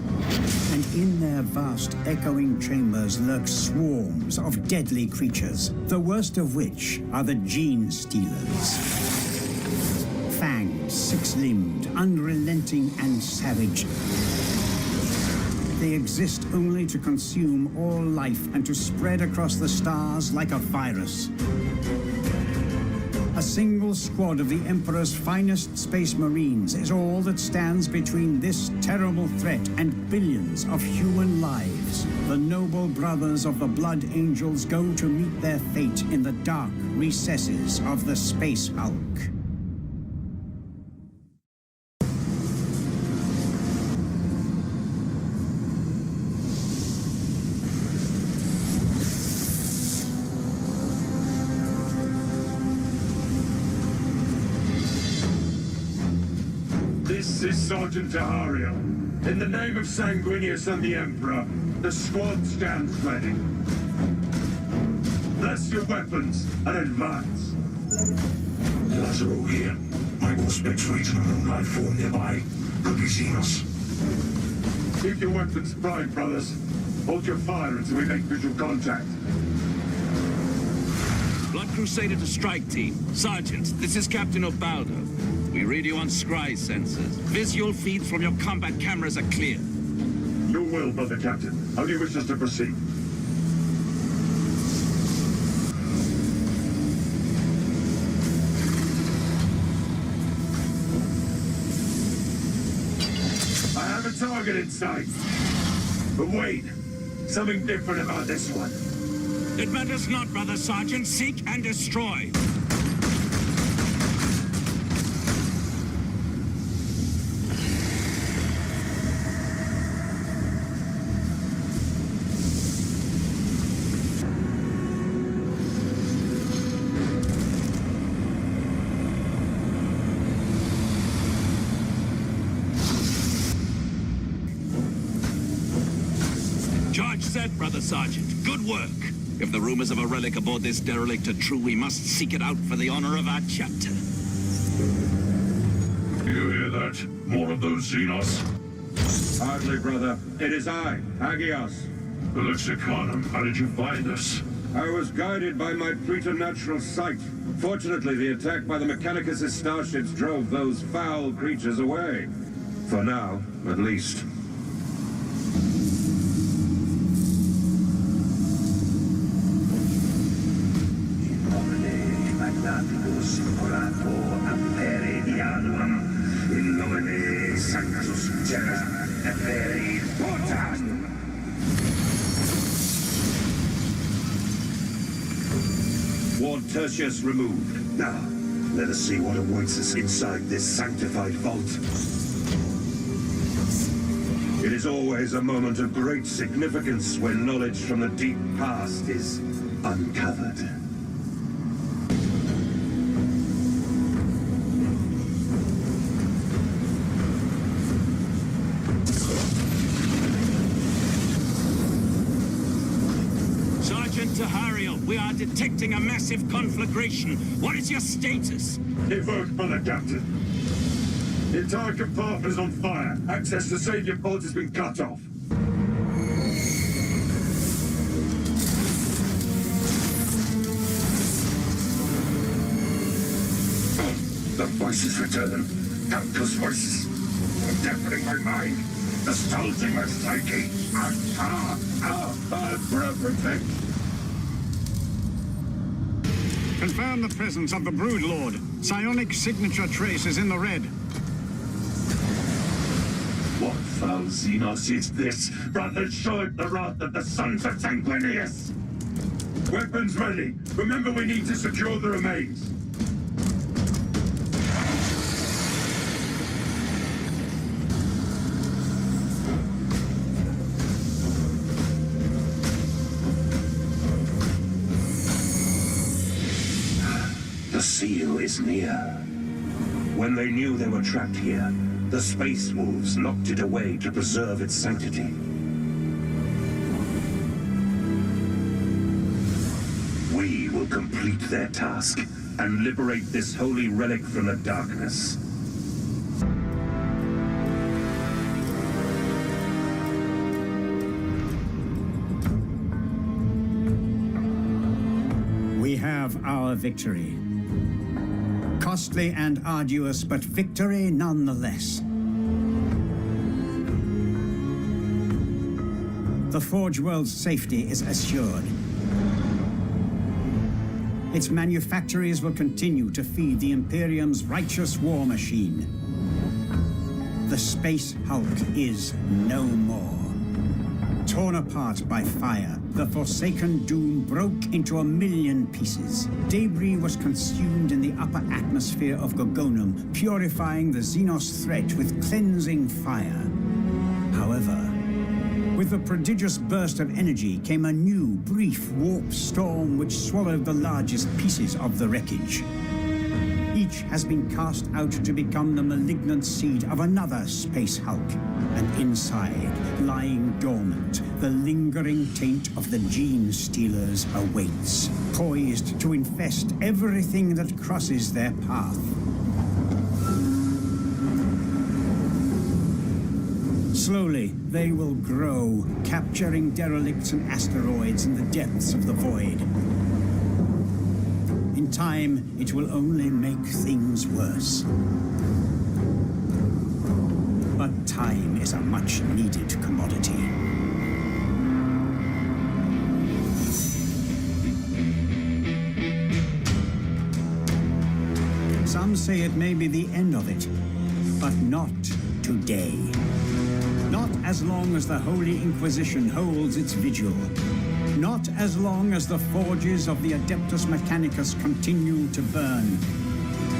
And in their vast, echoing chambers lurk swarms of deadly creatures, the worst of which are the Gene Stealers. Fanged, six-limbed, unrelenting and savage. They exist only to consume all life and to spread across the stars like a virus. A single squad of the Emperor's finest space marines is all that stands between this terrible threat and billions of human lives. The noble brothers of the Blood Angels go to meet their fate in the dark recesses of the Space Hulk. This is Sergeant Taharia. In the name of Sanguinius and the Emperor, the squad stands ready. Bless your weapons and advance. Lazaro here. I will spectrate in a moon life form nearby. Could be Xenos. Keep your weapons bright, brothers. Hold your fire until we make visual contact. Blood Crusader to strike team. Sergeant, this is Captain Obaldo. We read you on scry sensors. Visual feeds from your combat cameras are clear. Your will, Brother Captain. How do you wish us to proceed? I have a target in sight. But wait, something different about this one. It matters not, Brother Sergeant. Seek and destroy. Charge set, Brother Sergeant. Good work. If the rumors of a relic aboard this derelict are true, we must seek it out for the honor of our chapter. You hear that? More of those Xenos? Hardly, brother. It is I, Agios. The Lexicanum, how did you find us? I was guided by my preternatural sight. Fortunately, the attack by the Mechanicus' starships drove those foul creatures away. For now, at least. Ward Tertius removed. Now, let us see what awaits us inside this sanctified vault. It is always a moment of great significance when knowledge from the deep past is uncovered. We are detecting a massive conflagration. What is your status? Evoke, Brother Captain. The entire compartment is on fire. Access to savior pods has been cut off. The voices return. Countless voices. Deafening my mind. Assaulting my psyche. Everything. Confirm the presence of the Brood Lord. Psionic signature trace is in the red. What foul Xenos is this? Brother, show it the wrath of the sons of Sanguinius! Weapons ready. Remember, we need to secure the remains. The seal is near. When they knew they were trapped here, the Space Wolves locked it away to preserve its sanctity. We will complete their task and liberate this holy relic from the darkness. We have our victory. Costly and arduous, but victory nonetheless. The Forge World's safety is assured. Its manufactories will continue to feed the Imperium's righteous war machine. The Space Hulk is no more. Torn apart by fire, the Forsaken Doom broke into 1,000,000 pieces. Debris was consumed in the upper atmosphere of Gorgonum, purifying the Xenos threat with cleansing fire. However, with the prodigious burst of energy came a new, brief warp storm which swallowed the largest pieces of the wreckage. Each has been cast out to become the malignant seed of another Space Hulk. And inside, lying dormant, the lingering taint of the Gene Stealers awaits, poised to infest everything that crosses their path. Slowly, they will grow, capturing derelicts and asteroids in the depths of the void. In time, it will only make things worse. But time is a much-needed commodity. Some say it may be the end of it, but not today. Not as long as the Holy Inquisition holds its vigil. Not as long as the forges of the Adeptus Mechanicus continue to burn.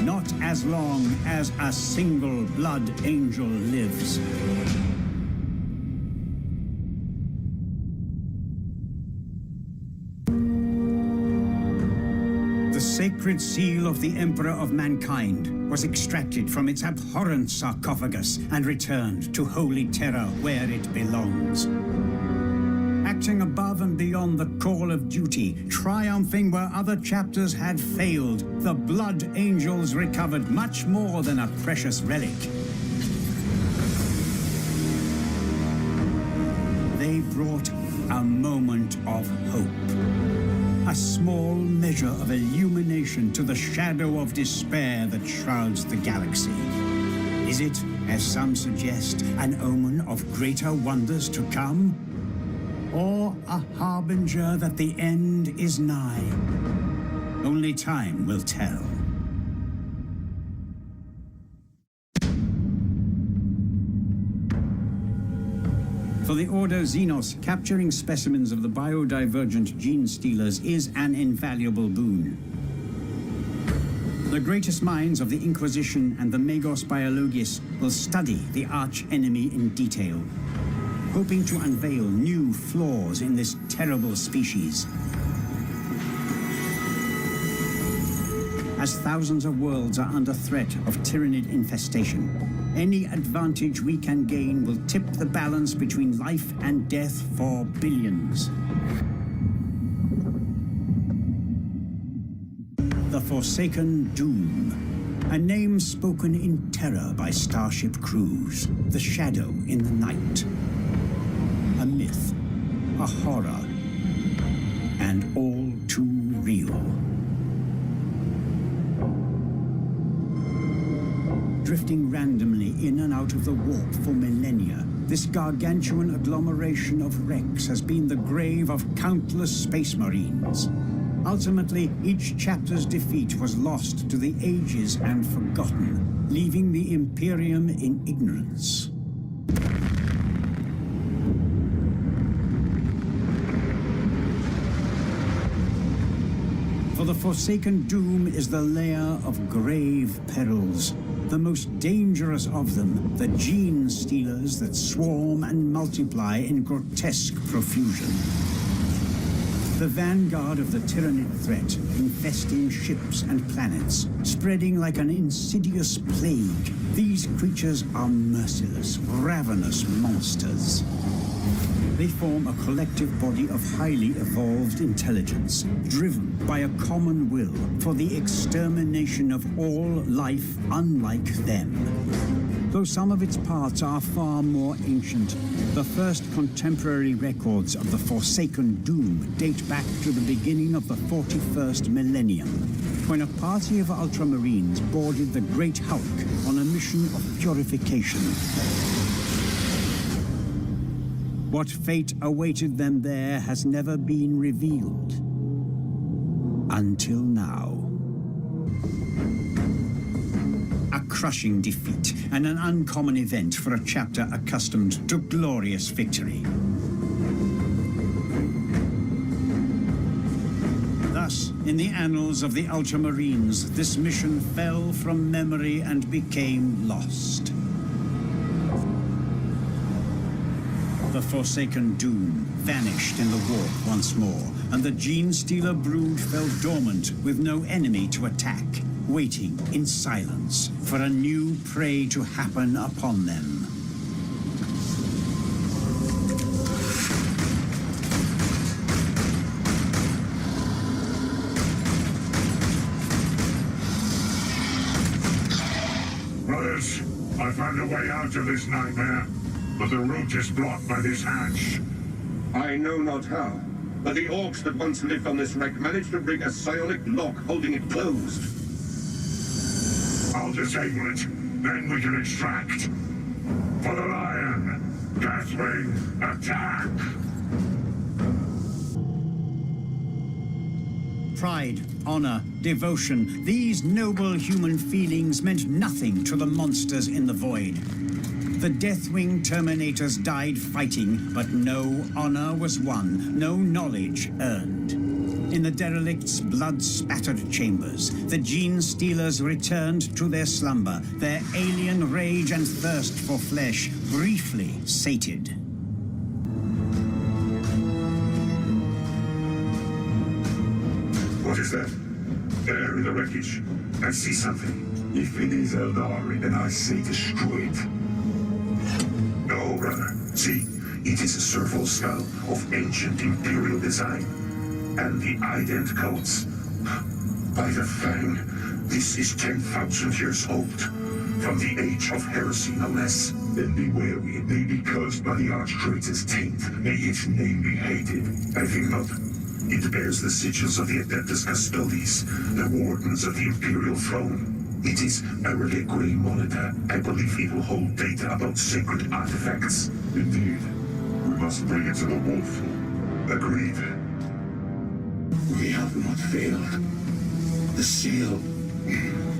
Not as long as a single blood angel lives. The sacred seal of the Emperor of Mankind was extracted from its abhorrent sarcophagus and returned to Holy Terra where it belongs. Acting above and beyond the call of duty, triumphing where other chapters had failed, the Blood Angels recovered much more than a precious relic. They brought a moment of hope. A small measure of illumination to the shadow of despair that shrouds the galaxy. Is it, as some suggest, an omen of greater wonders to come? Or a harbinger that the end is nigh? Only time will tell. For the Order Xenos, capturing specimens of the biodivergent gene stealers is an invaluable boon. The greatest minds of the Inquisition and the Magos Biologis will study the arch-enemy in detail, hoping to unveil new flaws in this terrible species. As thousands of worlds are under threat of tyrannid infestation, any advantage we can gain will tip the balance between life and death for billions. The Forsaken Doom, a name spoken in terror by starship crews, the shadow in the night. A myth, a horror, and all too real. Drifting randomly in and out of the warp for millennia, this gargantuan agglomeration of wrecks has been the grave of countless space marines. Ultimately, each chapter's defeat was lost to the ages and forgotten, leaving the Imperium in ignorance. For the Forsaken Doom is the lair of grave perils. The most dangerous of them, the gene stealers that swarm and multiply in grotesque profusion. The vanguard of the tyrannid threat, infesting ships and planets, spreading like an insidious plague. These creatures are merciless, ravenous monsters. They form a collective body of highly evolved intelligence, driven by a common will for the extermination of all life unlike them. Though some of its parts are far more ancient, the first contemporary records of the Forsaken Doom date back to the beginning of the 41st millennium, when a party of Ultramarines boarded the Great Hulk on a mission of purification. What fate awaited them there has never been revealed. Until now. A crushing defeat and an uncommon event for a chapter accustomed to glorious victory. Thus, in the annals of the Ultramarines, this mission fell from memory and became lost. The Forsaken Doom vanished in the warp once more, and the Gene Stealer brood fell dormant with no enemy to attack, waiting in silence for a new prey to happen upon them. Brothers, I found a way out of this nightmare. but the route is blocked by this hatch. I know not how, but the orcs that once lived on this wreck managed to rig a psionic lock holding it closed. I'll disable it, then we can extract. For the lion, Deathwing, attack! Pride, honor, devotion, these noble human feelings meant nothing to the monsters in the void. The Deathwing Terminators died fighting, but no honor was won, no knowledge earned. In the derelict's blood-spattered chambers, the Gene Stealers returned to their slumber, their alien rage and thirst for flesh briefly sated. What is that? There in the wreckage. I see something. If it is Eldari, then I say destroy it. No, brother. See, it is a serval skull of ancient Imperial design. And the ident codes. By the Fang, this is 10,000 years old. From the age of heresy, no less. Then be wary, it may be cursed by the Archtraitor's taint. May its name be hated. I think not. It bears the sigils of the Adeptus Custodes, the wardens of the Imperial Throne. It is a reliquary monitor. I believe it will hold data about sacred artifacts. Indeed. We must bring it to the wolf. Agreed. We have not failed. The seal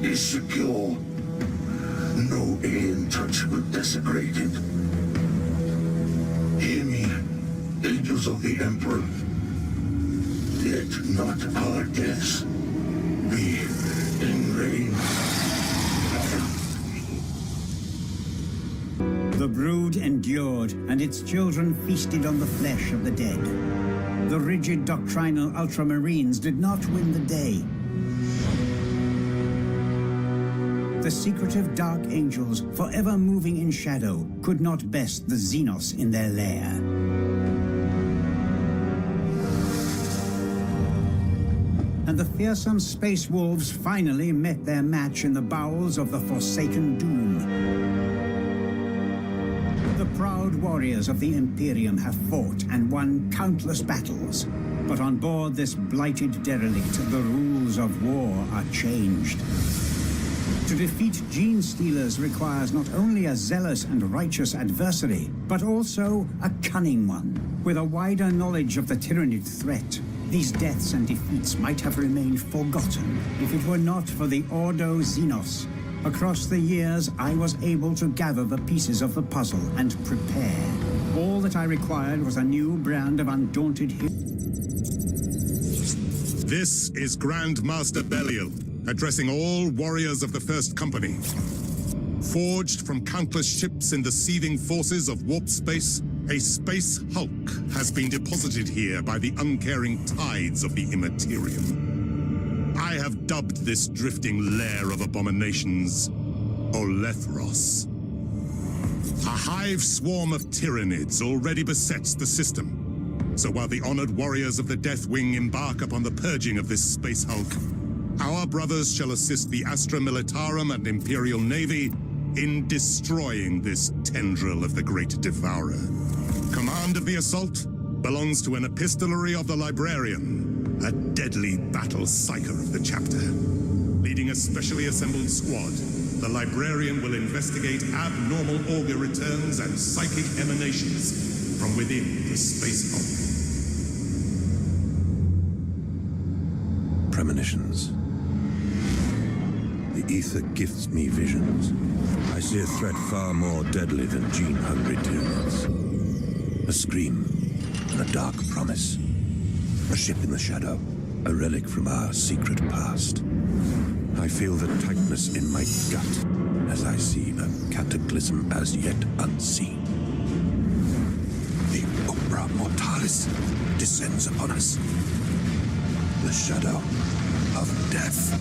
is secure. No alien touch will desecrate it. Hear me, angels of the Emperor. Let not our deaths be in vain. The brood endured, and its children feasted on the flesh of the dead. The rigid doctrinal Ultramarines did not win the day. The secretive Dark Angels, forever moving in shadow, could not best the Xenos in their lair. And the fearsome Space Wolves finally met their match in the bowels of the Forsaken Doom. The proud warriors of the Imperium have fought and won countless battles, but on board this blighted derelict, the rules of war are changed. To defeat Gene Stealers requires not only a zealous and righteous adversary, but also a cunning one, with a wider knowledge of the Tyranid threat. These deaths and defeats might have remained forgotten if it were not for the Ordo Xenos. Across the years, I was able to gather the pieces of the puzzle and prepare. All that I required was a new brand of undaunted hero. This is Grand Master Belial, addressing all warriors of the First Company. Forged from countless ships in the seething forces of warp space, a space hulk has been deposited here by the uncaring tides of the Immaterium. I have dubbed this drifting lair of abominations Olethros. A hive swarm of Tyranids already besets the system. So while the honored warriors of the Deathwing embark upon the purging of this space hulk, our brothers shall assist the Astra Militarum and Imperial Navy in destroying this tendril of the Great Devourer. Command of the assault belongs to an epistolary of the Librarian, a deadly battle psyker of the chapter. Leading a specially assembled squad, the Librarian will investigate abnormal auger returns and psychic emanations from within the space hulk. Premonitions. The ether gifts me visions. I see a threat far more deadly than gene-hungry Tyranids. A scream and a dark promise. A ship in the shadow, a relic from our secret past. I feel the tightness in my gut as I see a cataclysm as yet unseen. The Umbra Mortalis descends upon us. The shadow of death.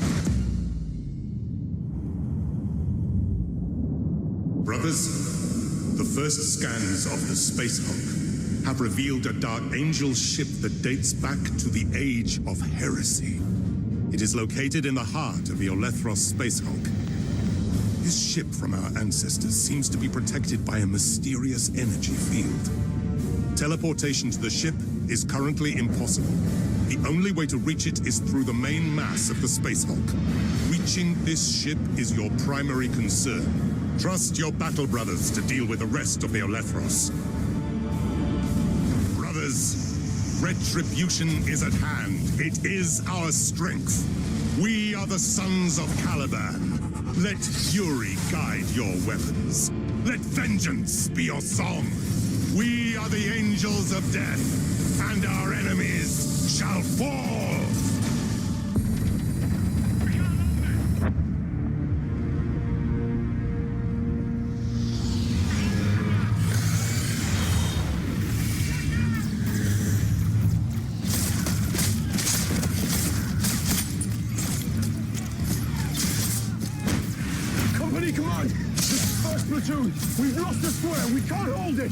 Brothers, the first scans of the Space Hulk have revealed a Dark Angel ship that dates back to the age of heresy. It is located in the heart of the Olethros Space Hulk. This ship from our ancestors seems to be protected by a mysterious energy field. Teleportation to the ship is currently impossible. The only way to reach it is through the main mass of the Space Hulk. Reaching this ship is your primary concern. Trust your battle brothers to deal with the rest of the Olethros. Brothers, retribution is at hand. It is our strength. We are the sons of Caliban. Let fury guide your weapons. Let vengeance be your song. We are the angels of death, and our enemies shall fall! Company command! This is first platoon! We've lost the square! We can't hold it!